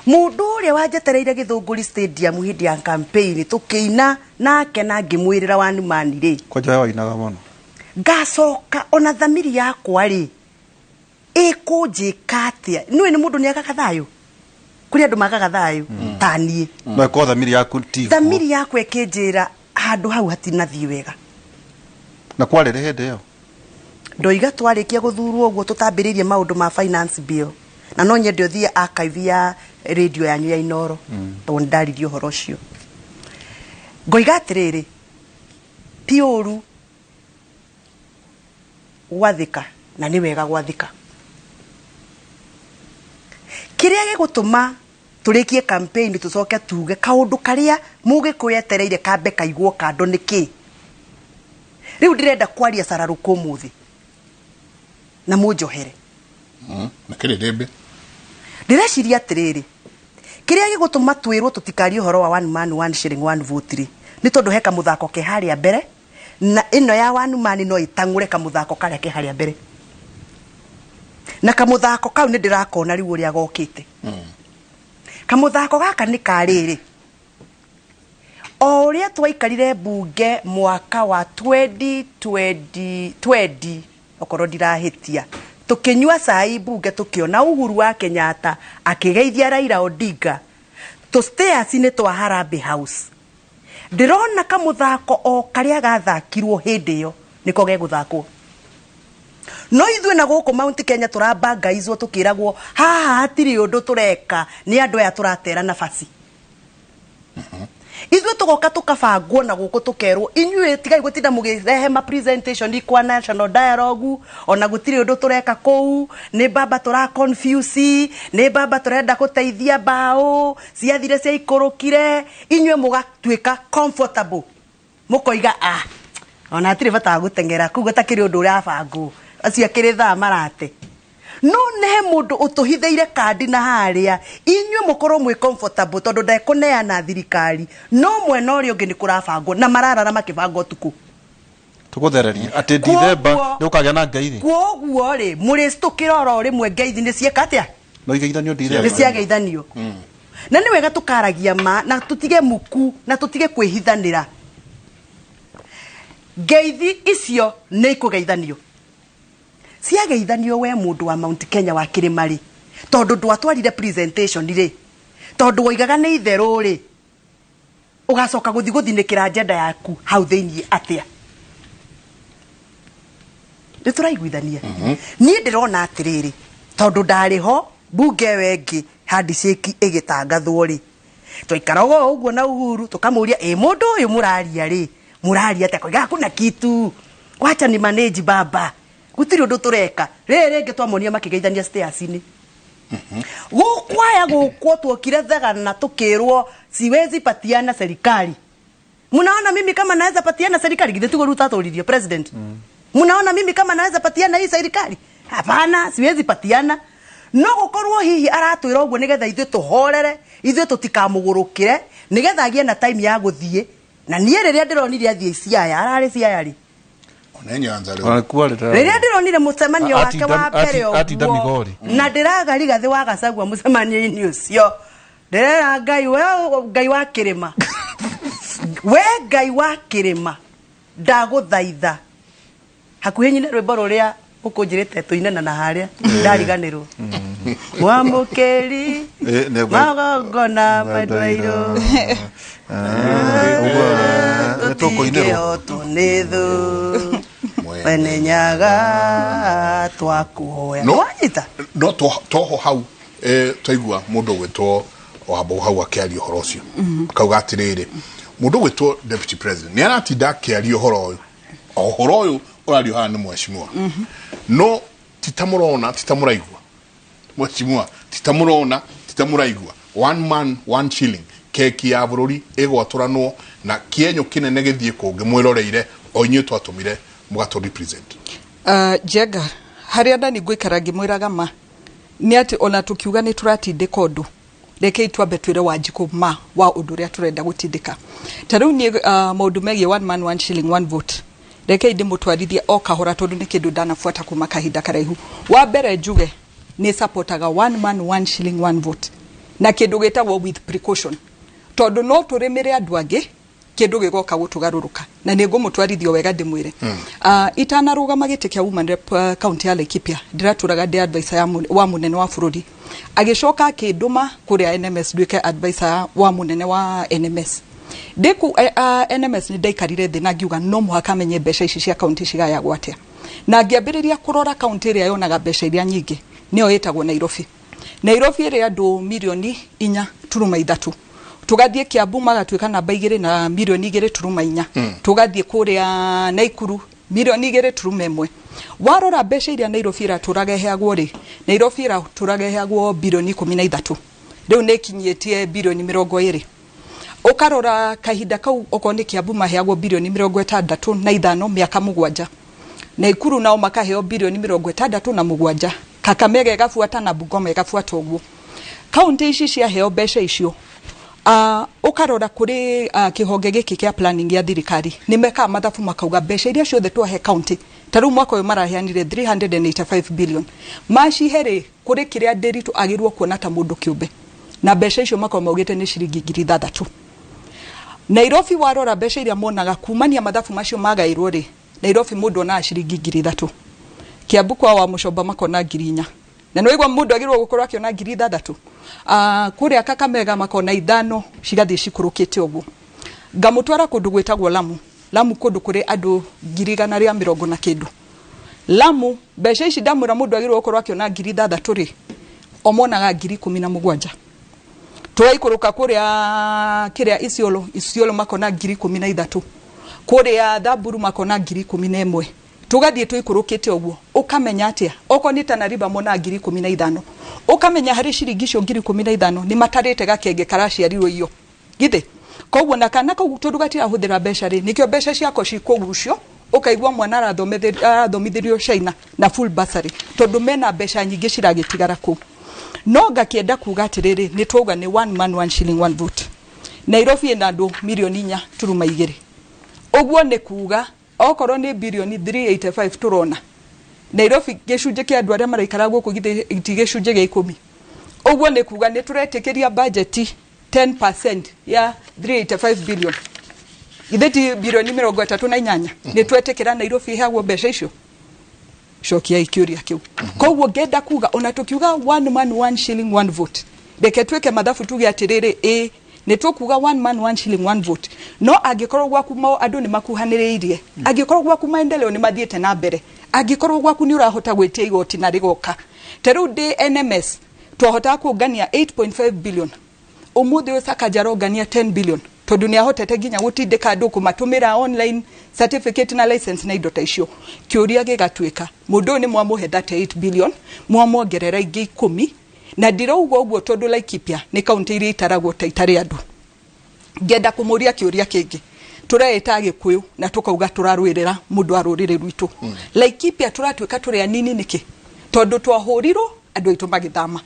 mũndũ ũrĩa wanjetereire Gĩthũngũri stadium hĩndĩ ya campaign tũkĩina nake na ngĩmwĩrĩra wanumani rĩ kwanja wainaga mũno ngacoka ona thamiri yakwa rĩ ĩkũnjĩka atĩa nĩwe nĩ mũndũ nĩagaga thayũ kũrĩ andũ magaga thayũ ta niĩ no ko thamiri yaku ti thamiri yakwa ĩkĩnjĩra handũ hau hatinathiĩ wega na kwarĩre hĩndĩ ĩyo ndoiga twarĩkia gũthurwo ũguo tũtambĩrĩirie maũndũ ma finance bill na no nyende ũthiĩ archive ya radio yanyu ya Inoro tondũ ndaririe ũhoro ũcio ngoiga atĩrĩrĩ ti ũru gwathĩka na nĩ wega gwathĩka kĩrĩa gĩgũtũma tũrĩkie campaign tũcoke tuge kaũndũ karĩa mũgĩkũyetereire kambe kaigwo kando nĩkĩ rĩu ndĩrenda kwaria cararũkũ ũmũthĩ na mũnjohere na kĩrĩ ndĩmbe ndĩreciria atĩrĩrĩ kĩrĩa gĩgũtũma twĩrwo tũtikarie ũhoro wa one man one shilling one vote rĩ nĩ tondũ he kamũthako ke harĩa mbere na ĩno ya one man no ĩtang'ũre kamũthako karĩa ke harĩa mbere na kamũthako kau nĩ ndĩrakona rĩu ũrĩa gokĩte kamũthako gaka nĩ karĩrĩ o ũrĩa twaikarire mbunge mwaka wa 2020 okorwo ndirahĩtia tũkĩnyua cai mbunge tũkĩona Uhuru wa Kenyatta akĩgeithia Raila Odinga stairs nĩ twa Harambee House ndĩrona kamũthako o karĩa gathakirwo hĩndĩ ĩyo nĩko gegũthakwo no ithuĩ na gũkũ Mount Kenya tũrabangaizwo tũkĩragwo haha hatirĩ ũndũ tũreka nĩ andũ aya tũratera nafasi ithuĩ tũgoka tũkabangwo na gũkũ tũkerwo inyuĩ tigai gũtinda mũgĩrehe ma presentation kwa national dialogue ona gũtirĩ ũndũ tũreka kũu nĩ baba tũra confuse nĩ baba tũrenda gũteithia mbaũ ciathire cia ikũrũkire inyuĩ mũgatuĩka comfortable mũkoiga ona hatirĩ bata wa gũteng'era kũu gũtakĩrĩ ũndũ ũrabangwo acio akĩrĩ thaa marate no nĩ mũndũ ũtũhithĩire kandi na harĩa inyuĩ mũkorwo mwĩ comfortable tondũ ndekũneana thirikari no mwena ũrĩa ũngĩ nĩ kũrabangwo na mararara makĩbangwo ũtukũ tũgũthereria atĩ Ndithemba nĩ ũkagĩa na ngeithi kwoguo rĩ mũrĩcitũkĩra oro rĩmwe ngeithi nĩ cieka atĩa no igeithanio ndire nĩ ciageithanio na nĩ wega tukaragia ma na tutige muku na tutige kwĩhithanĩra ngeithi icio nĩ ikugeithanio ciageithanio we mũndũ wa Mount Kenya wa Kĩrĩma-rĩ tondũ ndwatwarire presentation rĩ tondũ woigaga nĩ itherũ rĩ ugacoka guthinĩkĩra agenda yaku hau thĩinĩ atĩa nĩ tũraiguithania niĩ ndĩrona atĩrĩrĩ tondũ ndarĩ ho mbunge wengi handshake ĩgĩtangathwo rĩ twaikaraga ũguo na Uhuru tukamũria mũndũ ũyũ mũraria atĩa koiga kuna kitu wacha ni manage baba gutiri ũndũ tureka rĩngĩ twamonia makĩgeithania stairs-inĩ gukwaya gukwo tuokire thegana tukirwo siwezi patiana serikali mnaona mimi kama naweza patiana serikali githe tugoruta turirie president mnaona mimi kama naweza patiana hii serikali hapana siwezi patiana no gukorwo hihi aratwira uguo nigetha ithuĩ tuhorere ithuĩ tutikamugurukire nigetha agie na time ya guthie na niĩ rĩrĩa ndĩronire athie Siaya ararĩ Siaya rĩ rĩrĩa ndĩronire mũcemanio wake wa mbere ũguo na ndĩraga Rigathi wa Gachagua mũcemanio-inĩ ũcio ndĩrera Ngai wa Kĩrĩma we Ngai wa Kĩrĩma ndagũthaitha hakuhĩ nyine rwĩmbo rũrĩa ũkũnjĩrĩte tũinana na harĩa ndariganĩrwo mwamũkĩri magongona madwairo tũnĩthũ wenenyaga twakuhoya wanyita no toho hau twaigua mũndũ gwĩtwo wambo hau akĩaria ũhoro ũcio akauga atĩrĩrĩ mũndũ gwĩtwo deputy president nĩ aratinda akĩaria ũhoro ũyũ ũrario haha nĩ mheshimiwa no titamũrona titamũraigua mheshimiwa titamũraigua one man one shilling keki ya bũrũri ĩgwatũranwo na kĩenyũ kĩnene gĩthiĩ kũngĩ mwĩroreire o inyuĩ twatũmire mũgatũ represent Jenga harĩa ndani ngũikara ngĩmwĩraga ma nĩ atĩ ona tũkiuga nĩ tũratindĩka ũndũ reke itwambe twĩre Wanjikũ ma wa ũndũ ũrĩa tũrenda gũtindĩka ta rĩu nĩ maũndũ megiĩ one man one shilling one vote reke ndĩmũtwarithie o kahora tondũ nĩ kĩndũ ndanafuata kuma kahinda karaihu wa mbere njuge nĩ supportaga one man one shilling one vote na kĩndũ gĩtagwo with precaution tondũ no tũrĩmĩre andũ angĩ kĩndũ gĩgoka gũtũgarũrũka na nĩ ngũmũtwarithio wega ndĩmwĩre itanarũgama gĩtĩ kĩa woman rep county ya Laikipia ndiratũraga ndĩ advisor wa mũnene wa bũrũri agĩcoka akĩndũma kũrĩa NMS nduĩke advisor wa mũnene wa NMS Deku NMS ni ndaikarire thĩ na ngiuga no mũhaka menye mbeca ici cia county cigayagwo atĩa na ngĩambĩrĩria kũrora county ĩrĩa yonaga mbeca iria nyingĩ nĩyo ĩtagwo Nairobi ĩrĩ andũ milioni 4.3 tugathiĩ Kiambu magatuĩka namba 2 na milioni 2.4 tugathiĩ kũrĩa Naikuru milioni 2.1 warora mbeca iria Nairobi ĩratũraga heagwo rĩ Nairobi ĩratũraga heagwo bilioni 13 rĩu nĩ kinyĩtie bilioni 20 ukarora kahinda kau okorwo nĩ Kiambu maheagwo bilioni 65 mĩaka 7 Naikuru nao makaheo bilioni 67 Kakamega ĩgabuata na Bungoma ĩgabuata ũguo kaunti ici ciaheo mbeca icio ukarora kuri kihonge giki kia planning ya thirikari nimeka mathabu makauga mbeca iria ciothe twahe county taru mwaka uyu maraheanire 385 billion macihere kuri kiria nderitu agirwo kuona ta mundu kiumbe na mbeca icio makao maugite ni ciringi 6,000 Nairobi warora mbeca iria monaga kumania mathabu macio magairwo ri Nairobi mundu ona ciringi 3,000 Kiambu kwa wa Mucomba makona 4,000 na noigwa mundu agirwo gukorwo akiona 6,000 kuria Kakamega makona 5 cigathie cikurukite uguo ngamutwara kundu gwetagwo Lamu kundu kuri andu 140 na kindu Lamu mbeca ici ndamura mundu agirwo gukorwo akiona 6,000 ri omonaga 17,000 twaikuruka kuria kiria Isiolo makona 13,000 kuria Thamburu makona 11,000 tugathie twikurukite uguo ukamenya atia oko ni Tanariba mona 15,000 ukamenya hari ciringi cio 15,000 ni matarite gakenge karaciarirwo iyo githe koguo na kana koguo turugatira huthira mbeca ri nikio mbeca ciako cikugucio ukaigwa mwana arathomithirio China na full bursary tondu mena mbeca nyingi ciragitigara ku no ngakienda kuga atiriri ni twauga ni one man one shilling one vote Nairobi ina andu milioni 4.2 uguo ni kuga okorwo ni bilioni 385 turona Nairobi gicunje kia andu aria maraikara guku githĩ itigicunje gĩa 10 Ogwo ne kuga ne turetekeria budget 10% ya 385 billion. Itheti bilioni 38 ne twetekera Nairobi hagwo mbeca icio. Shokia ikiuria kiu. Koguo ngenda kuga ona tukiuga one man one shilling one vote. Reke tweke mathabu tuge atiriri ne tukuga one man one shilling one vote. No angikorwo gwaku mao andu ni makuhaniriirie. Angikorwo gwaku maendeleo ni mathiete na mbere. Angikorwo gwaku ni urahota gwitia igoti na rigoka. Teru de NMS twahota kugania 8.5 billion. Umuthi usakajaro gania 10 billion. Tondu ni ahotete ginya gutindika andu kumatumira online certificate na license na indo ta icio. Kiuria gigatwika mundu ni mwamuhe that 8 billion mwamuongerera ingi 10 na ndirauga uguo tondu Laikipia ni kaunti iri itaragwo ta itari andu. Ngenda kumuria kiuria kingi tureeta Gikuyu na tukauga turarwirira mundu arurire rwitu. Laikipia turatwika turi anini niki tondu twahurirwo andu aitu magithama.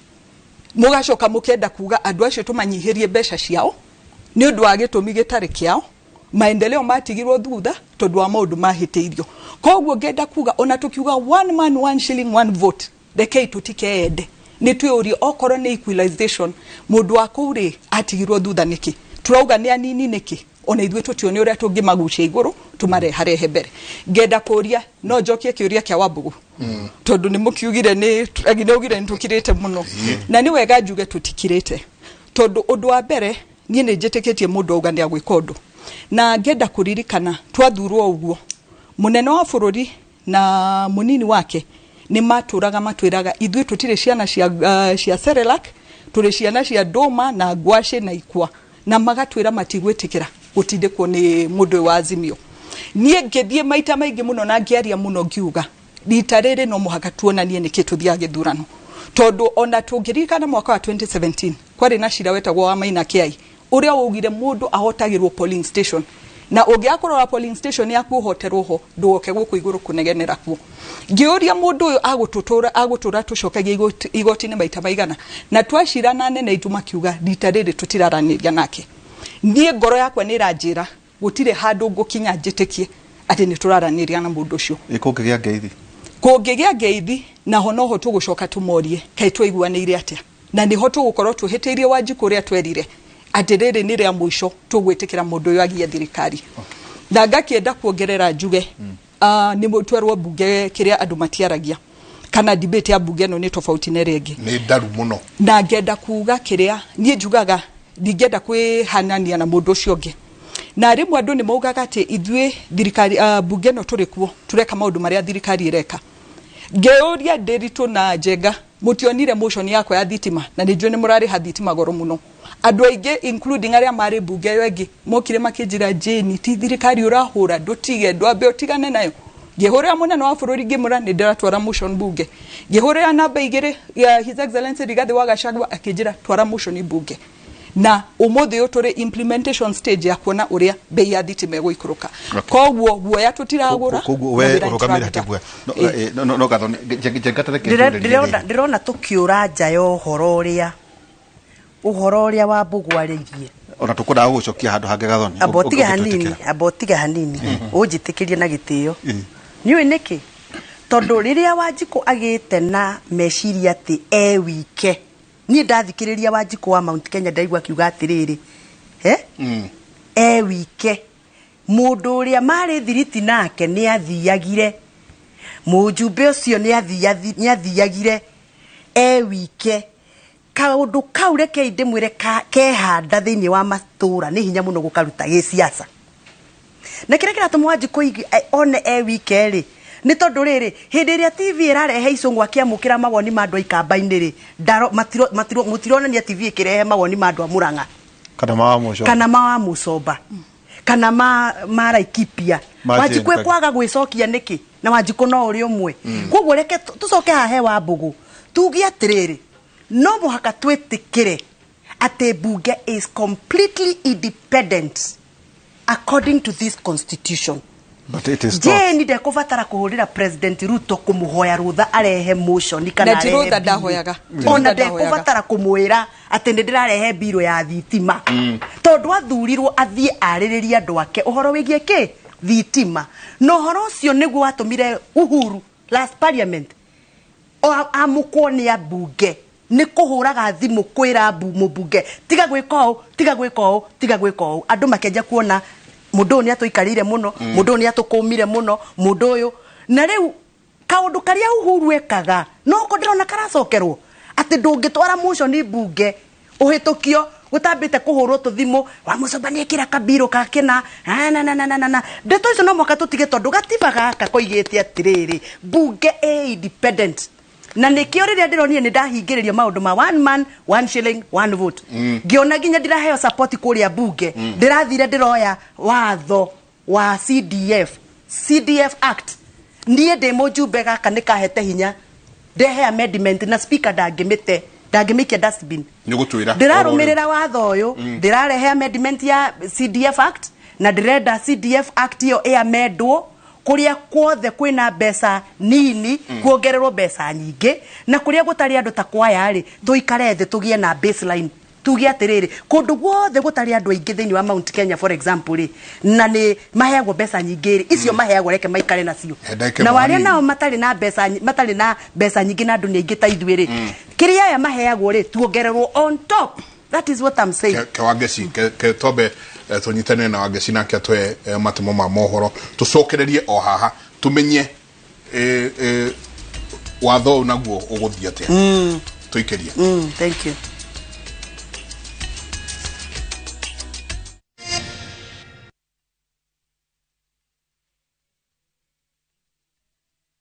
Mugacoka mukenda kuga andu acio tumanyihirie mbeca ciao ni undu wa gitumi gitari kiao maendeleo matigirwo thutha tondu wa maundu mahiteirio. Koguo ngenda kuga ona tukiuga one man one shilling one vote rekei tutikeende ni twiyuri okoro ni equalization mundu wa kuri atigirwo thutha niki turauga ni anini niki ona ithuĩ tutione uria tungimagucia iguru tumare harehe mbere. Ngenda kuria no njokie kiuria kia Wambugu tondu ni mukiugire ni aginaugire ntukirite muno na ni wega njuge tutikirite tondu undu wa mbere nie ni njitikitie mundu auga ni agwika undu na ngenda kuririkana twathurwo uguo munene wa bururi na munini wake ni maturaga matwiraga ithuĩ tutire ciana cia Serelak turi ciana cia Doma na Ngwashe na Ikwa na magatwira matigwitikira gutindikwo ni mundu wa Azimio. Nie ngethie maita maingi muno na ngiaria muno ngiuga rita riri no muhaka tuonanie niki tuthia githurano tondu ona tungirikana mwaka wa 2017 kwari na shira wetagwo wa Maina Kiai uria ugire mundu ahotagirwo polling station na ungiakorora polling station yaku hoterwo ho nduoke guku iguru kunegenera kuo. Ngiuria mundu uyu agutura tucokagie igoti ni maita maigana na twashirana nene ituma kiuga rita riri tutiraraniria nake. Nie ngoro yakwa ni ranjira gutire handu ngukinya njitikie ati ni turaraniria na mundu ucio. Ikungigia ngeithi. Kungigia ngeithi na hono ho tugucoka tumorie kai twaiguanire atia. Na ni ho tugukorwo tuhiteirie Wanjiku uria twerire ati riri ni ria mwisho tugwitikira mundu uyu agie thirikari. Na ngakienda kuongerera njuge ni mutwerwo bunge kiria andu matiaragia kana debate ya bunge no ni tofauti na rege ni daru muno na ngenda kuga kiria nie njugaga ndingenda kwihanania na mundu ucio ngi na rimwe andu ni maugaga ati ithuĩ thirikari bunge no turi kuo tureka maundu maria thirikari ireka. Ngeuria Nderitu na Njenga mutionire motion yakwa ya thitima na nijue ni murari ha thitima goro muno andu aingi including aria mari bunge yo engi mokire makinjira jeni ti thirikari urahura ndutige ndwambe utigane nayo. Ngihurira munene wa bururi ngimura ni ndiratwara motion bunge. Ngihurira namba igiri ya His Excellency Rigathi wa Gachagua akinjira twara motion bunge na umuthi utore implementation stage ya kuona uria bei ya thitima iguikuruka. Koguo guoya tutiragura koguo we urugamira atibua no gathoni ngatare ndirona tukiura nja yo uhoro uria wa Mbugu aririe ona tukunda gucokia handu hange gathoni abotiga hanini unjitikirie na gitio niwe niki tondu riria Wanjiku agite na meciria ati wike ni ndathikiriria Wanjiku wa Mount Kenya ndaigua kiuga atiriri wike mundu uria mari thiriti nake ni athiagire mujumbe ucio ni athiagire wike kaundu kau reke indimwire kehanda thiini wa matura ni hinya muno gukaruta giciaca na kire kira tumwanjiku one wike ri ni tondu riri hindi ria TV irarehe icungwa kiamukira mawoni ma andu aikamba-ini ri mutironania TV ikirehe mawoni ma andu a Murang'a kana ma Mucomba kana ma Laikipia. Wanjiku kwaga gwicokia niki na Wanjiku no uri umwe koguo reke tucoke hahe wa Mbugu tugie atiriri no muhaka twetikire ati bunge is completely independent according to this constitution. But it is not. Ni de kuvatara kuhurira President Ruto kumuhoya rutha arehe motion kana arehe rutha ndahoyaga ona de kuvatara kumwira ati ndirarehe biro ya thitima tondu athurirwo athie aririria andu ake uhoro wigie ki thitima no horo ucio niguo atumire Uhuru last parliament amukwo ni abunge nĩ kũhũraga thimũ kwĩra mũmbunge tiga gwĩka ũũ andũ makĩanjia kuona mũndũ ũyũ nĩ atũikarĩire mũno mũndũ ũyũ nĩ atũkũmire mũno mũndũ ũyũ na rĩu kaũndũ karĩa Uhuru ekaga no ko ndĩrona karacokerwo atĩ ndũngĩtwara motion mbunge ũhĩtũkio gũtambĩte kũhũrwo tũthimũ wa mũcoba nĩ ĩkĩra kabiro kakĩna na ndeto icio no mwaka tũtige tondũ gatiba gaka koigĩte atĩrĩrĩ mbunge independent na nĩkĩo rĩrĩa ndĩronire nĩ ndahingĩrĩrio maũndũ ma 1 man 1 shilling 1 vote ngĩona nginya ndiraheo support kũrĩa mbunge ndĩrathire ndĩroya watho wa CDF Act niĩ ndĩ mũjumbe gaka nĩ kahete hinya ndehe amendment na speaker ndangĩmĩikia dustbin ndĩrarũmĩrĩra watho ũyũ ndĩrarehe amendment ya CDF Act na ndĩrenda CDF Act ĩyo ĩamendwo kuria kwothe kwina mbeca nini kuongererwo mbeca nyingĩ na kuria gũtarĩ andũ ta kwaya rĩ tuikare thĩ tugie na baseline tugie atiriri kundu guothe gũtarĩ andũ aingĩ thĩinĩ wa Mount Kenya for example rĩ na nĩ maheagwo mbeca nyingĩ rĩ icio maheagwo reke maikare nacio na warĩa nao matarĩ na mbeca nyingĩ na andũ nĩ aingĩ ta ithuĩ rĩ kĩrĩa aya maheagwo rĩ tuongererwo on top. That is what I'm saying. Kawageci ke tobe tunyitane na wageci nake atwe matumo ma mohoro tucokererie o haha tumenye watho naguo uguthia atia tuikerie. Thank you.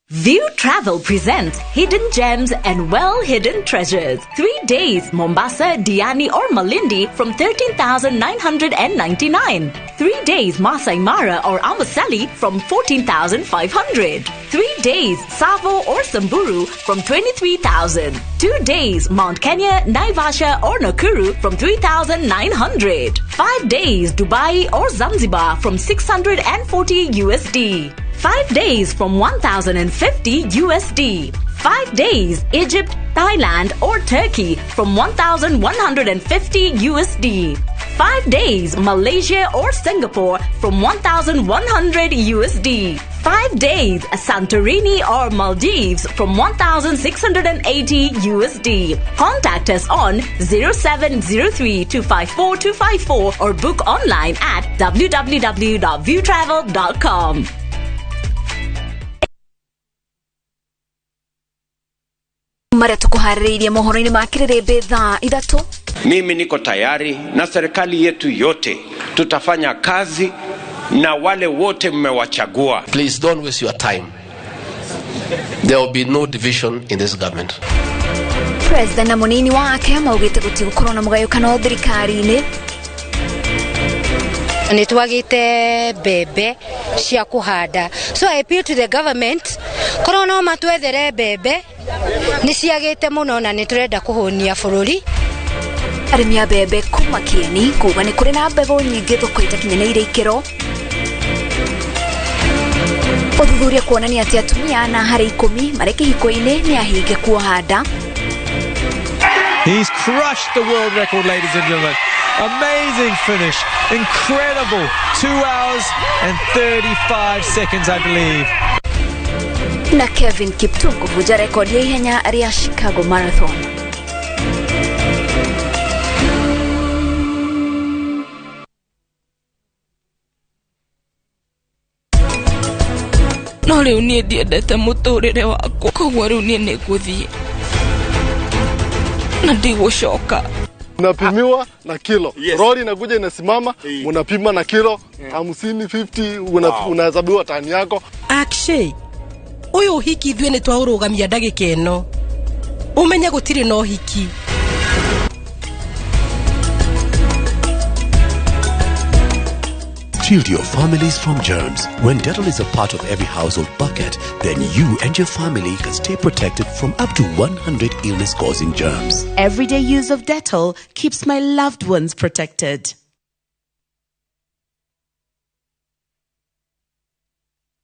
View Travel presents Hidden Gems and Well-Hidden Treasures. 3 days, Mombasa, Diani or Malindi from 13,999. 3 days, Masai Mara or Amboseli from 14,500. 3 days, Savo or Samburu from 23,000. 2 days, Mount Kenya, Naivasha or Nakuru from 3,900. 5 days, Dubai or Zanzibar from 640 USD. 5 days from 1,050 USD. 5 days, Egypt, Thailand or Turkey from 1,150 USD. 5 days, Malaysia or Singapore from 1,100 USD. 5 days, Santorini or Maldives from 1,680 USD. Contact us on 0703-254-254 or book online at www.viewtravel.com. Mara tukuharĩrĩirie mohoro-inĩ ma Kirĩrĩmbĩ thaa 3. Mimi niko tayari na serikali yetu yote tutafanya kazi na wale wote mmewachagua. Please don't waste your time. There will be no division in this government. President na munini wake maugĩte gũtigũkorwo na mũgayũkano thirikari-inĩ. Nĩ twagĩte mbembe cia kũhanda. So I appeal to the government korwo no matwethere mbembe nĩ ciagĩte mũno na nĩ tũrenda kũhũnia bũrũri. Arĩmi a mbembe kuma Kieni kuga nĩ kũrĩ na mbegũ nyingĩ thoko itakinyanĩire ikĩro. Ũthuthuria kuonania atĩ atumia na harĩ 10 marĩ kĩhiko-inĩ nĩ ahinge kuoha nda. He's crushed the world record, ladies and gentlemen. Amazing finish. Incredible. 2 hours and 35 seconds, I believe. Na Kevin Kiptum kuvunja rekodi ya ihenya ya Chicago Marathon. No rĩu niĩ ndiendete mũtũrĩre wakwa, koguo rĩu niĩ nĩ ngũthiĩ na ndigũcoka. Unapimiwa na kilo. Lori inakuja inasimama, unapima na kilo 50 50 unahesabiwa tani yako. Akshay, uyu hiki ithuĩ nĩ twaũrũgamia ndagĩka ĩno. Ũmenye gũtirĩ no hiki. Shield your families from germs. When Dettol is a part of every household bucket, then you and your family can stay protected from up to 100 illness-causing germs. Everyday use of Dettol keeps my loved ones protected.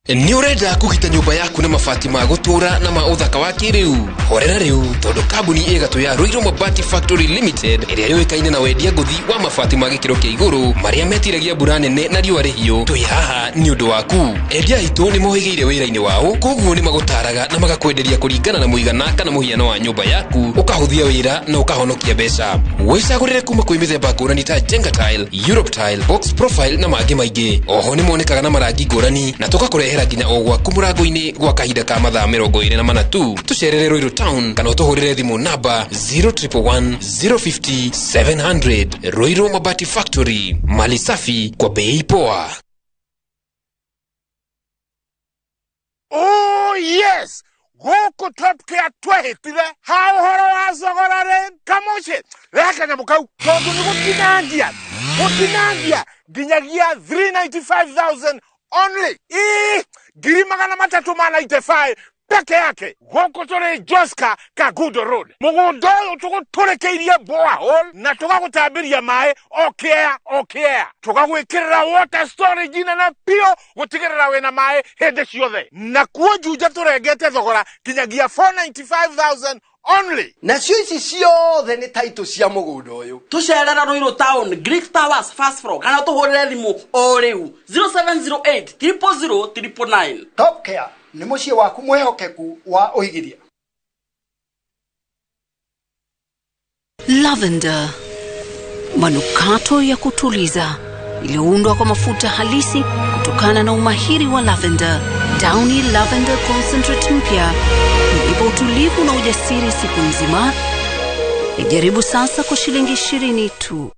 Ni urenda kugita nyumba yaku na mabati ma gutura na ma uthaka wa kiriu. Horera riu tondu kambuni igatu ya Ruiru Mabati Factory Limited iria yoikaine na wendia nguthi wa mabati ma gikiro kia iguru maria metiragia mbura nene na riua rihio. Twi haha ni undu waku. Endia itu ni mohigeire wira-ini wao, koguo ni magutaraga na magakwenderia kuringana na muigana kana muhiano wa nyumba yaku, ukahuthia wira na ukahonokia mbeca. Wicagurire kuma kwi mithemba ngurani ta Jenga tile, Europe tile, box profile na mangi maingi. Oho ni monekaga na marangi ngurani na tukakure hera ginya ogwa kumurango-ini gwa kahinda ka mathaa 24 tu. Tucerere Ruiru Town kana utuhurire thimu namba 0111 050 700. Ruiru Mabati Factory, mali safi kwa bei poa. Oh yes, goko top kia twehitire ha uhoro wa zogorare kamoche reka na mukau tondu ni gutinangia ginyagia 395,000 only. Giri magana matatu mana 95 peke yake. Goko tore Joska Kagudo Road. Mugundo tuko tore keiria boa hole na tuka kutabiria mae okea. Tuka gwikirira water storage ina na pio gutigirira wena mae hende ciothe. Na kuo juja turegete thogora kinyagia 495,000 only. Na cio ici ciothe ni title cia mugundo uyu. Tucerera Ruiru Town, Greek Towers first floor. Kana tuhurire thimu o riu 0708 000 999. Top Care ni mucii waku mwehokeku wa uigiria. Lavender, manukato ya kutuliza iliyoundwa kwa mafuta halisi kutokana na umahiri wa lavender. Downy Lavender Concentrate mpya ipo utulivu na ujasiri siku nzima. Ijaribu sasa kwa shilingi 20 tu.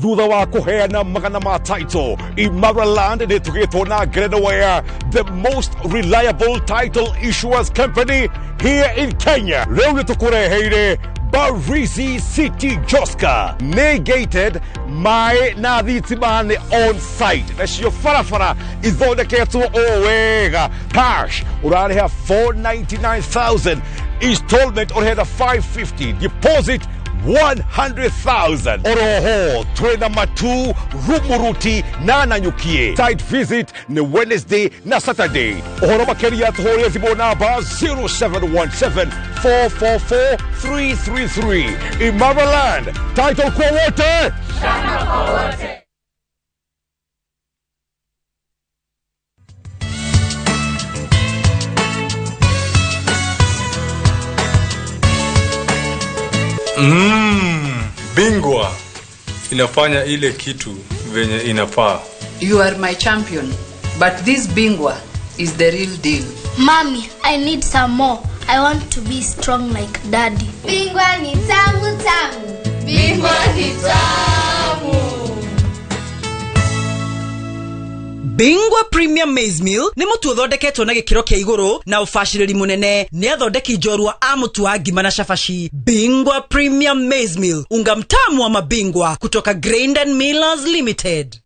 Thutha wa kuheana magana ma title, Imaraland ni tugitwo na Grenaware, the most reliable title issuers company here in Kenya. Leo ni tukureheire Barizi City Joska, negated my na thitimani on site. Na cio farafara ithondeketwo o wega. Cash urareha 499,000, installment urareha 550, deposit 100,000. Oroho twena matu Rumuruti na Nanyukie. Site visit ni Wednesday na Saturday. Ohoro makeria tuhore thimu namba 0717 444 333. Imaraland, title kwa wote, shamba kwa wote. Bingwa inafanya ile kitu venye inafaa. You are my champion, but this Bingwa is the real deal. Mommy, I need some more. I want to be strong like daddy. Bingwa ni tamu tamu. Bingwa ni tamu. Bingwa Premium Maize Meal ni mutu uthondeketwo na gikiro kia iguru na ufashiriri munene ni athondeki njorua a mutu wa ngima na shafashi. Bingwa Premium Maize Meal, unga mtamu wa mabingwa kutoka Grain and Millers Limited.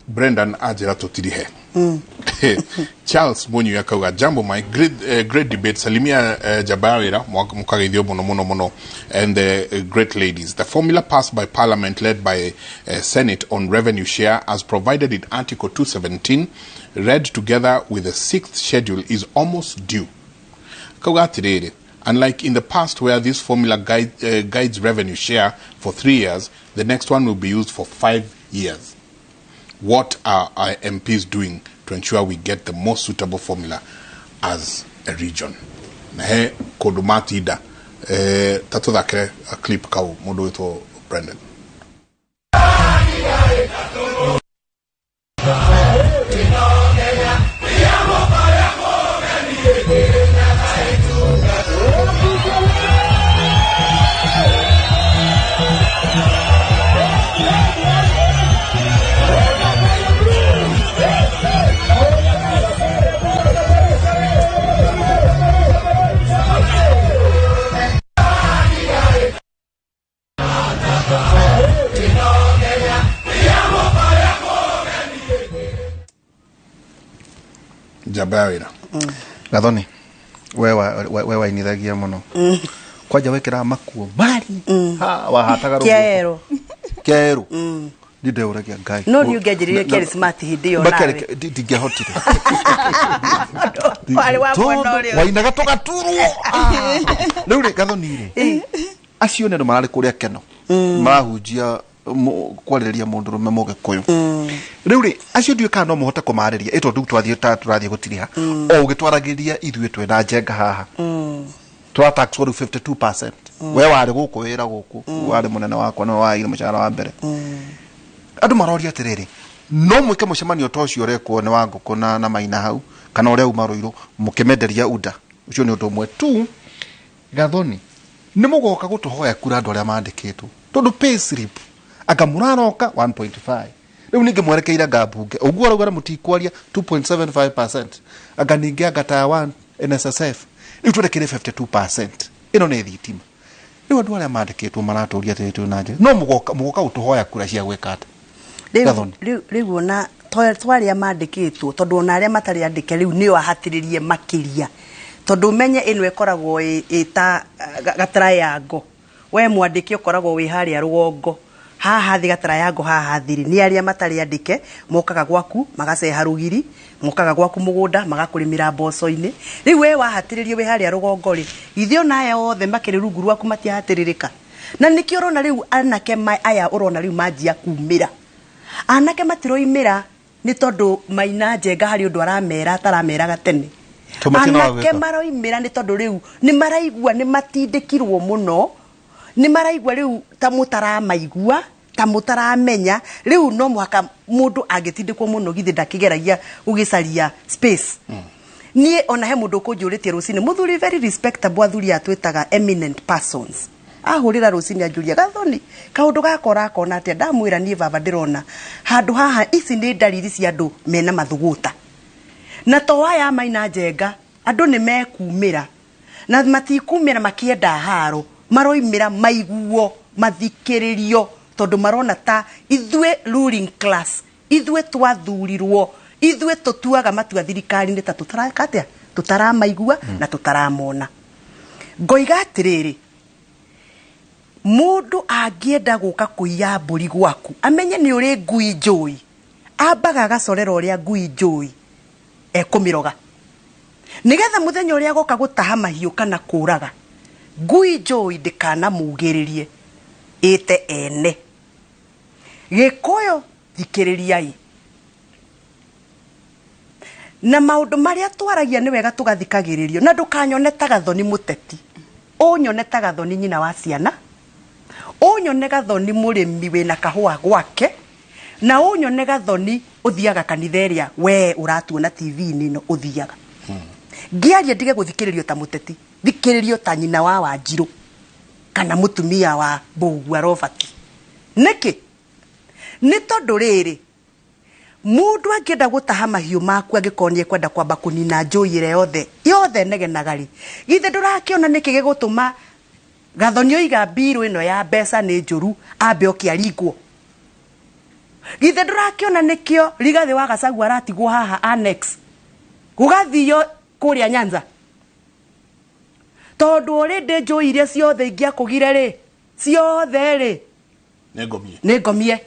Brendan ajira totirihe. Charles Monyu yakauga jambo my great debate Salimia Jabawira mukageithio muno and the great ladies. The formula passed by Parliament led by Senate on revenue share as provided in Article 217 read together with the 6th schedule is almost due. Kauga tirere. Unlike in the past where this formula guides revenue share for 3 years, the next one will be used for 5 years. What are our MPs doing to ensure we get the most suitable formula as a region? Nahe kodumati ida tato dakre a clip kau modo ito Brendan. Gathoni wewe inithagia muno kwaja wekera makuo mari wahataga rugo kero ndide uragia ngai no ni ungejiririe keri smart hidio nawe ndingehotire wale wabona ule wainaga togaturu rĩu gathonire acio nĩ mararĩ kũrĩa keno marahunjia kwarĩrĩria mũndũrũme mũgĩkũyũ rĩu acio ndiũĩ kana no mũhote kũmarĩria ĩtwo rĩu tũrathiĩ gũtiriha o ũgĩtwaragĩria ithuĩ twĩna njenga haha tũratax rĩu 52%. we warĩ gũkũ wĩra gũkũ warĩ mũnene wakwa no waigire mũcara wa mbere andũ maroria atĩrĩrĩ no mwĩke mũcemanio ta ũcio ũrekwo nĩ wa ngũkũ na maina hau kana ũrĩa uma Rũirũ mũkĩmenderia unda ũcio nĩ ũndũ ũmwe tu gathoni nĩ mũgoka gũtũhoya kura andũ arĩa mandĩkĩtwo tondũ pay slip aka mũraroka 1.5 rĩu ningĩ mwerekeire ngambunge ũguo arauga mũtikwaria 2.75% aka ningĩ agata 1 NSSF rĩu twerekere 52%. ĩno nĩ thitima rĩu andũ arĩa mandĩkĩtwo maratũria atĩrĩtwo na nje no mũgoka gũtũhoya kura cia gwĩka atĩa rĩu ona twarĩa mandĩkĩtwo tondũ ona arĩa matarĩ andĩke rĩu nĩo ahatĩrĩrie makĩria tondũ menye ĩno ĩkoragwo ĩta gatarayango we mwandĩki ũkoragwo wĩ harĩa rũgongo haha thĩ gatarayango haha thiri nĩ arĩa matarĩ andĩke mokaga gwaku magaceha rũgiri mokaga gwaku mũgũnda magakũrĩmĩra mboco-inĩ rĩu we wahatĩrĩrio wĩ harĩa rũgongo rĩ ithio na aya othe makĩrĩ rungu rwaku matiahatĩrĩrĩka na nĩkĩo ũrona rĩu anake aya ũrona rĩu manjia kumĩra anake matiroimĩra nĩ tondũ maina njenga harĩ ũndũ aramera atarameraga tene anake maroimĩra nĩ tondũ rĩu nĩ maraigua nĩ matindĩkirwo mũno nĩ maraigua rĩu ta mũtaramaigua ta mũtaramenya rĩu no mũhaka mũndũ angĩtindĩkwo mũno githĩ ndakĩgeragia gũgĩcaria space niĩ ona he mũndũ ũkũnjũrĩtie rũcinĩ mũthuri very respectable athuri atwĩtaga eminent persons ahũrĩra rũcinĩ anjũria Gathoni kaũndũ gakora akona atĩa ndamwĩra niĩ baba ndĩrona handũ haha ici nĩ ndariri cia andũ mena mathugũta na to aya maina njenga andũ nĩ mekumĩra na matikumĩra makĩenda haro maroimĩra maiguo mathikĩrĩrio tondũ marona ta ithuĩ ruling class ithuĩ twathurirwo ithuĩ tũtuaga matua thirikari-inĩ ta tũtaramaigua na tũtaramona ngoiga atĩrĩrĩ mũndũ angĩenda gũka kũiya mbũri gwaku amenye nĩ ũrĩ ngui njũi ambaga agacorera ũrĩa ngui njũi ekũmĩroga nĩgetha mũthenya ũrĩa agoka gũtaha mahiũ kana kũraga ngui njũi ndĩkanamugĩrĩrie ĩte ene gĩkũyũ thikĩrĩriai na maũndũ marĩa twaragia nĩ wega tũgathikagĩrĩrio na ndũkanyone ta Gathoni mũteti ũnyone ta Gathoni nyina wa ciana ũnyone Gathoni mũrĩmi wĩna kahũa gwake na ũnyone Gathoni ũthiaga kanitha ĩrĩa we ũratuona TV-inĩ ĩno ũthiaga ngĩaria ndige gũthikĩrĩrio ta mũteti thikĩrĩrio ta nyina wa Wanjirũ kana mũtumia wa Mbũgua Robert nĩkĩ nĩ tondũ rĩrĩ mũndũ angĩenda gũtaha mahiũ maku angĩkorwo nĩ kwenda kwamba kũnina njũi ĩrĩa yothe negenaga rĩ githĩ ndũrakĩona nĩkĩ gĩgũtũma Gathoni oiga mbirũ ĩno ya mbeca nĩ njũru ambe okĩaringwo githĩ ndũrakĩona nĩkĩo Rigathi wa Gachagua aratigwo haha annex gũgathio kũrĩa Nyanza tondũ ũrĩndĩ njũi iria ciothe ingĩakũgire rĩ ciothe rĩ nĩ ngomie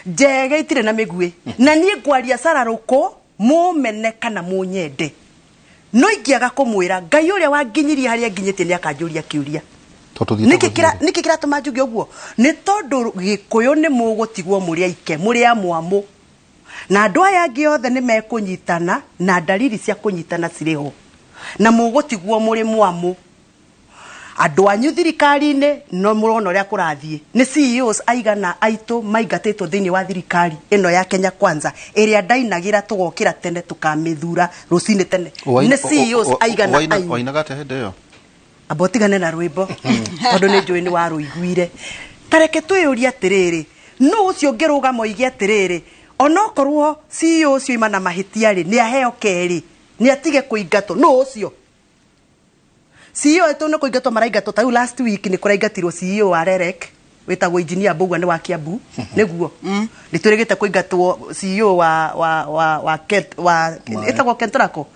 njega itirĩ na mĩguĩ na niĩ ngwaria cararũkũ mũmene kana mũnyende no ingĩaga kũmwĩra Ngai ũrĩa wanginyirie harĩa nginyĩtie nĩ akanjũria kĩũria nĩkĩ kĩratũma njuge ũguo nĩ tondũ Gĩkũyũ nĩ mũgũtigwo mũrĩ aike mũrĩ amwamũ na andũ aya angĩ othe nĩ mekũnyitana na dalili cia kũnyitana cirĩho na mũgũtigwo mũrĩ mwamũ andũ anyu thirikari-inĩ no mũrona ũrĩa kũrathiĩ nĩ CEOs aigana aitũ maingatĩtwo thĩinĩ wa thirikari ĩno ya Kenya Kwanza ĩrĩa ndainagĩra tũgokĩra tene tũkamĩthura rũcinĩ tene nĩ CEOs aigana aitũ wainaga te hĩndĩ ĩyo abotigane na rwĩmbo tondũ nĩ njũĩ nĩ warũiguire tareke twĩyũria atĩrĩrĩ no ũcio ũngĩrũgama oige atĩrĩrĩ onokorwo CEO ũcio ima na mahĩtia rĩ nĩ aheo kerĩ nĩ atige kũingatwo no ũcio CEO eto nĩ kũingatwo maraingatwo ta last week nĩ kũraingatirwo CEO wa Rerek wĩtagwo engineer Mbũgua nĩ wa Kiambu nĩguo nĩ twĩrĩgĩte kũingatwo CEO wa etagwo Kentrako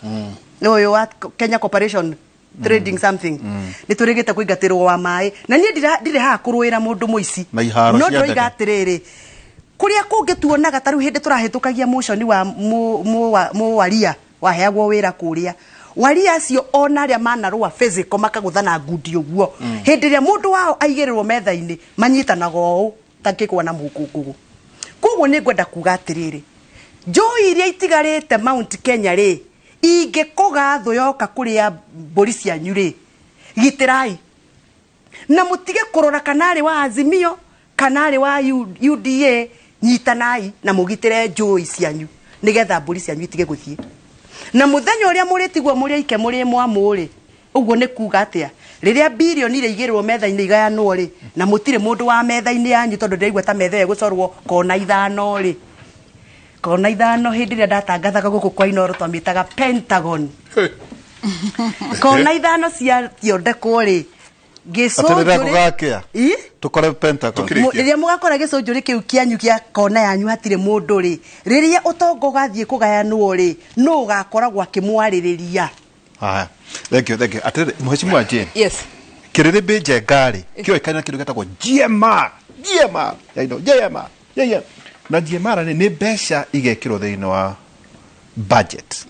Oyo wa Kenya Corporation trading something ni turigite kuingatirwo wa mai na nie ndire ha kuruira mundu muici no ndoiga atiriri kuria kungi tuonaga taru hindi turahitukagia motion wa mu waria waheagwo wira kuria waria acio ona aria manarua physical makaguthana ngudi uguo hindi ria mundu wao aigirirwo metha-ini manyitanaga uu takikwa na mukungugu koguo ni ngwenda kuga atiriri njoi iria itigarite Mount Kenya ri ingekuga thu yoka kuria mburi cianyu ri gitirai na mutige kurora kanari wa Azimio kanari wa UDA nyitanai na mugitire njoi cianyu nigetha mburi cianyu itige guthie na muthenya uria muritigwo muri ike muri mwamuri uguo ni kuga atia riria bilioni ile igirwo metha-ini igayanwo ri na mutire mundu wa metha-ini yanyu tondu ndirigwa ta metha gucorwo kona ithano ri kona ithano hindi ria ndatangathaga guku kwa Inoro twamitaga Pentagon kona ithano cia thiondekwo ri gicunjuri tukore Pentagon riria mugakora gicunjuri kiu kianyu kia kona yanyu hatire mundu ri riria utongo gathie kugayanwo ri no gakoragwo akimwaririria thank you atire mheshimiwa Jane yes kiriri beje ngari kio ikana kindu getagwo GMR na GMR ni mbeca igekirwo thiini wa budget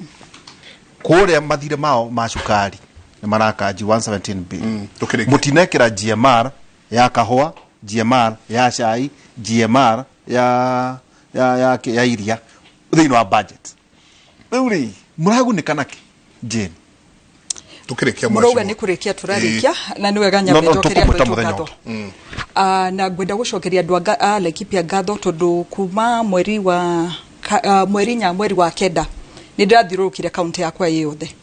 kuria mathire mao macukari ni marakaji 117 billion mutinekira GMR ya kahua GMR ya chai GMR ya iria thiini wa budget uri muragunika naki Jane tukirikia muruga ni kurikia turarikia na ni wega nyambe njokeria gatho na ngwenda gucokeria andu a Laikipia ngatho tondu kuma mweri wa kenda ni ndirathiurukire kaunti yakwa yothe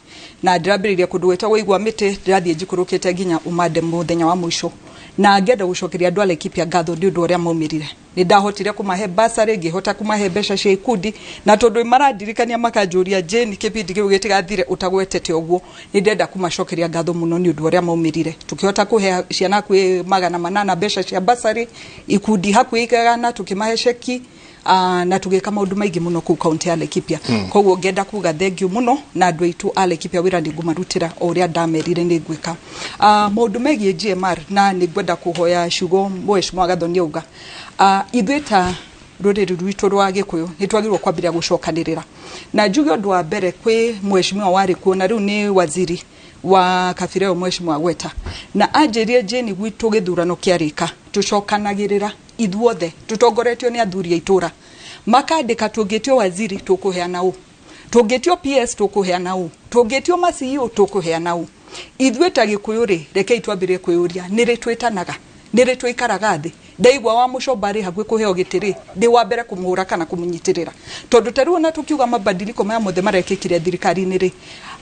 na ndirambiriria kundu wetagwo igwa miti ndirathie njikurukite nginya umande muthenya wa mwisho na ngenda gucokeria andu a Laikipia ngatho ndi undu uria maumirire ni ndahotire kumahe basari ngihota kumahe mbeca cia ikundi na tondu marandirikania makanjuria Jane kipindi kiu gitigathire utagwetete uguo ni ndenda kumacokeria ngatho muno ni undu uria maumirire tukihota kuhe ciana kwi 800 mbeca cia basari ikundi hakwi igana tukimahe ceki na tugeka maundu maingi muno ku county ya Laikipia koguo ngenda kuga thank you muno na andu aitu a Laikipia wira ndi ngumarutira uria ndamerire ni gwika maundu megie GMR na ni ngwenda kuhoya shugo mheshimiwa Gathoni auga ithuita ruriri rwitu rwa Gikuyu ni twagirwo kwambira gucokanirira na njuge undu wa mbere kwi mheshimiwa wari kuona riu ni waziri wa Kabireo mheshimiwa Gweta na anjirie Jane gwitu githurano kiarika tucokanagirira ithuothe tutongoretio ni athuri aitura makandika tungitio waziri tukuheana u tungitio PS tukuheana u tungitio CEO tukuheana u ithuita Gikuyu ri reke itwambire kwiyuria niri twitanaga niri twikaraga thi ndaigwa wa mucombari hagwe kuheo gitiri ndi wa mbere kumuhura kana kumunyitirira tondu teru na tukiuga mabadiliko maya mothe marekikire thirikari-ini ri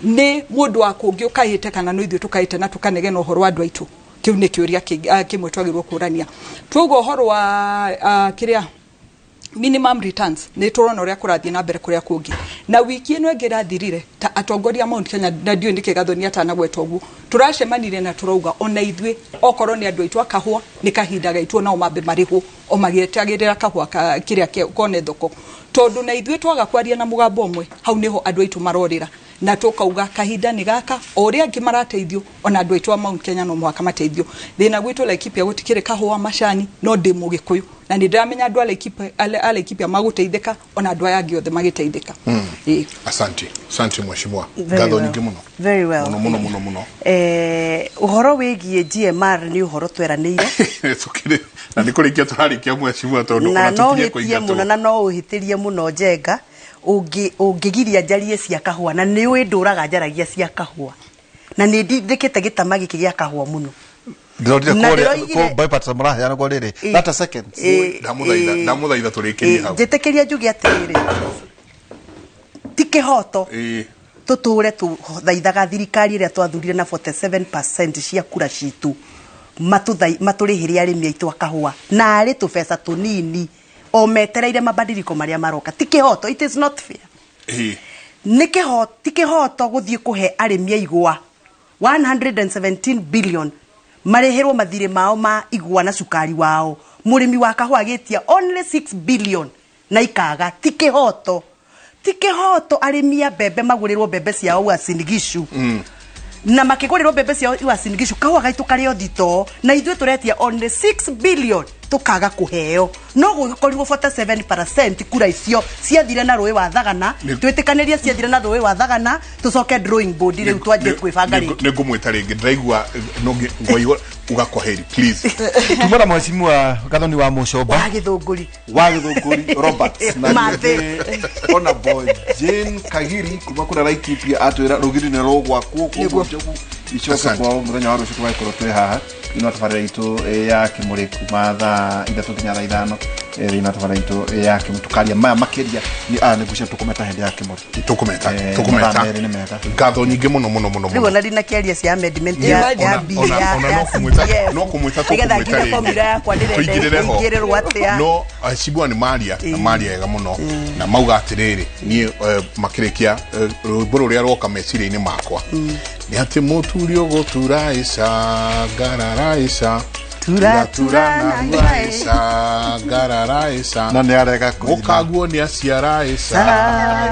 ni mundu wa kungi ukahite kana no ithu tukahite na tukanegena uhoro wa andu aitu kiu ni kiuria kimwe twagirwo kurania twogo uhoro wa kiria minimum returns ni turona uria kurathie na mbere kuria kungi na wiki ino ingirathirire ta atongoria Mount Kenya na ndio ndike Gathoni atana gwetwa ugu turacemanire na turauga ona ithwe okorwo ni andu aitu akahua ni kahinda gaitwo na omambe marihu o magietagirira kahua kiria kone thoko tondu na ithwe twaga kwaria na mugambo omwe hau niho andu aitu marorira na tukauga kahinda ni gaka oria angi marateithio ona andu aitu a Mount Kenya no mwaka mateithio thina gwitu Laikipia gutikire kahua macani no ndi Mugikuyu na ni ndamenya andu a Laikipia maguteithika ona andu aya angi othe magiteithika asante mheshimiwa Gathoni muno very well muno uhoro wigie GMR ni uhoro tweranire tukire na nikurikia turarikia mheshimiwa tondu ona tukiye kuinga muno na no uhitirie muno Njenga ungigiria njarie cia kahua na ni winduraga njaragia cia kahua na ni ndikite gitama giki gia kahua muno bypass muraheana kwa riri that a second ndamuthaitha turikirie hau njitekiria njugi atiriri tikihoto tuture tuthaithaga thirikari iria twathurire na 47% cia kura citu maturihiria arimi aitu akahua na ari tubesa tunini o metereire mabadiliko maria maroka tikihoto it is not fair tikihoto guthie kuhe arimi aigwa 117 billion marehirwo mathire mao ma igwa na sukari wao murimi wa kahua gitia only 6 billion na ikaga tikihoto tike hoto arimia bebe magurirwo bebe cia Uasin-Gishu na makigurirwo bebe cia Uasin-Gishu kawa gaitu kario thito na ithuĩ turetia only 6 billion tukaga kuheo no gukorirwo 47% kura icio ciathire na rũĩ wa Thagana twĩtĩkanĩria ciathire na rũĩ wa Thagana tucoke drawing board rĩu twanjie kwĩbanga rĩngĩ nĩ ngũmwĩta rĩngĩ ndaigua ngoigwa ugakwaheri please tumara mheshimiwa Gathoni wa Mucomba wa Gĩthũngũri Robert na ona boy Jane Kagiri kuma kuna Laikipia atwira rugiri ne rogwa kuo icoka kwa muthenya wa rucio twaikoro twe haha ino tabarira itu ya kimuri kuma tha ithatũ nginya tha 5 ino tabarira itu ya kimutukaria maya makiria ni ne gucia tukumeta hindi ya kimuri tukumeta ngatho nyingĩ mũno rĩu ona rina kĩaria cia amendment ya bia no kumwĩta tukumeta ingĩrĩrwo atĩa no cibua nĩ maria na maria wega mũno na mauga atĩrĩrĩ niĩ makĩrĩkia rwĩmbo rũrĩa rwoka meciria-inĩ makwa nĩ atĩ mũturio gũtura ica ngarara ica tura na ica ngarara ica na nĩ arega mũkaguo nĩ aciara ica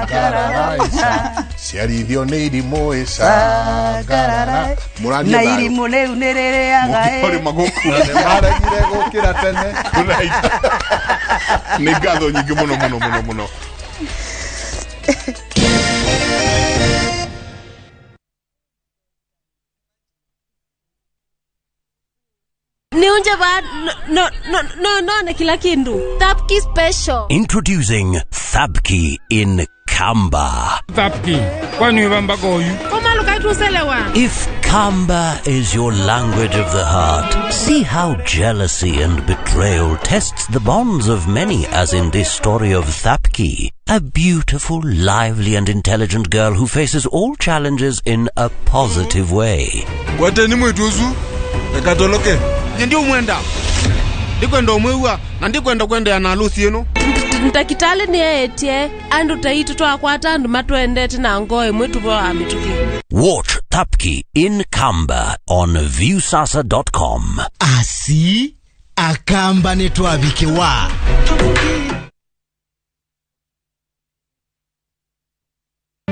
ngarara ica ciarithio nĩ irimũ ica ngarara na irimũ rĩu nĩ rĩrĩaga nĩ maregire gũkĩra tene nĩ ngatho nyingĩ mũno No, kila kindu. Thapki special. Introducing Thabki in Kamba. Thabki, kwani wamba goyu? Koma lukaitu selewa. If Kamba is your language of the heart, see how jealousy and betrayal tests the bonds of many, as in this story of Thabki, a beautiful, lively and intelligent girl who faces all challenges in a positive way. Wateni mwetuzu? Ekatoloke? Ndi umwenda. Ndikwenda umwewa na ndikwenda kwenda na harusi yenu. Ntakitale ni etie andu taitu twakwata andu matwendete na ngoe mwetu bo amituki. Watch Thabki in Kamba on viewsasa.com. Asi akamba netwabike wa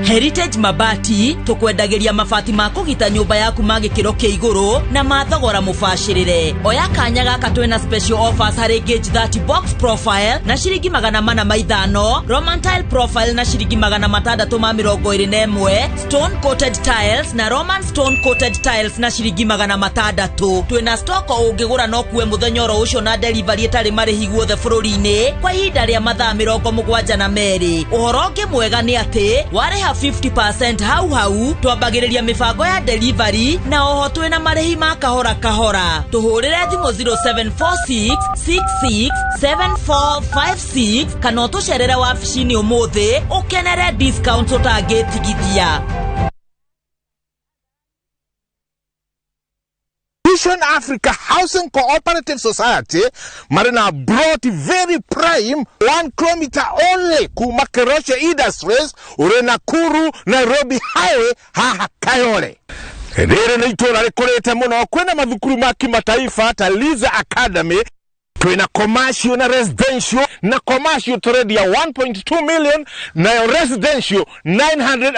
Heritage Mabati tukwendageria mabati ma kugita nyumba yaku ma gikiro kia iguru na mathogora mubashirire. Oya kanya gaka twina special offers hari gauge 30 box profile na shiringi 450, Roman tile profile na shiringi 621, stone coated tiles na Roman stone coated tiles na shiringi 600. Twina stock ungigura no kuwe muthenya ucio na delivery etari marihi guothe bururi-ini kwa ihinda ria mathaa 72. Uhoro ungi mwega ni ati wareha 50% hau twambagiriria mibango ya delivery na oho twina marihi ma kahora tuhurire thimu 0746667456 kana tucerere wabici-ini umuthi ukenere discount utangitigithia. Vision Africa Housing Cooperative Society marina brought very prime 1 kilometer only kuma Kerosho Industries urena Kuru Nairobi Highway haha Kayole. Rĩrĩ nĩ itũra rĩkũrĩte mũno kwĩna mathukuru ma kimataifa ta Liza Academy, twĩna commercial na residential na commercial tũrendia 1.2 million na residential 900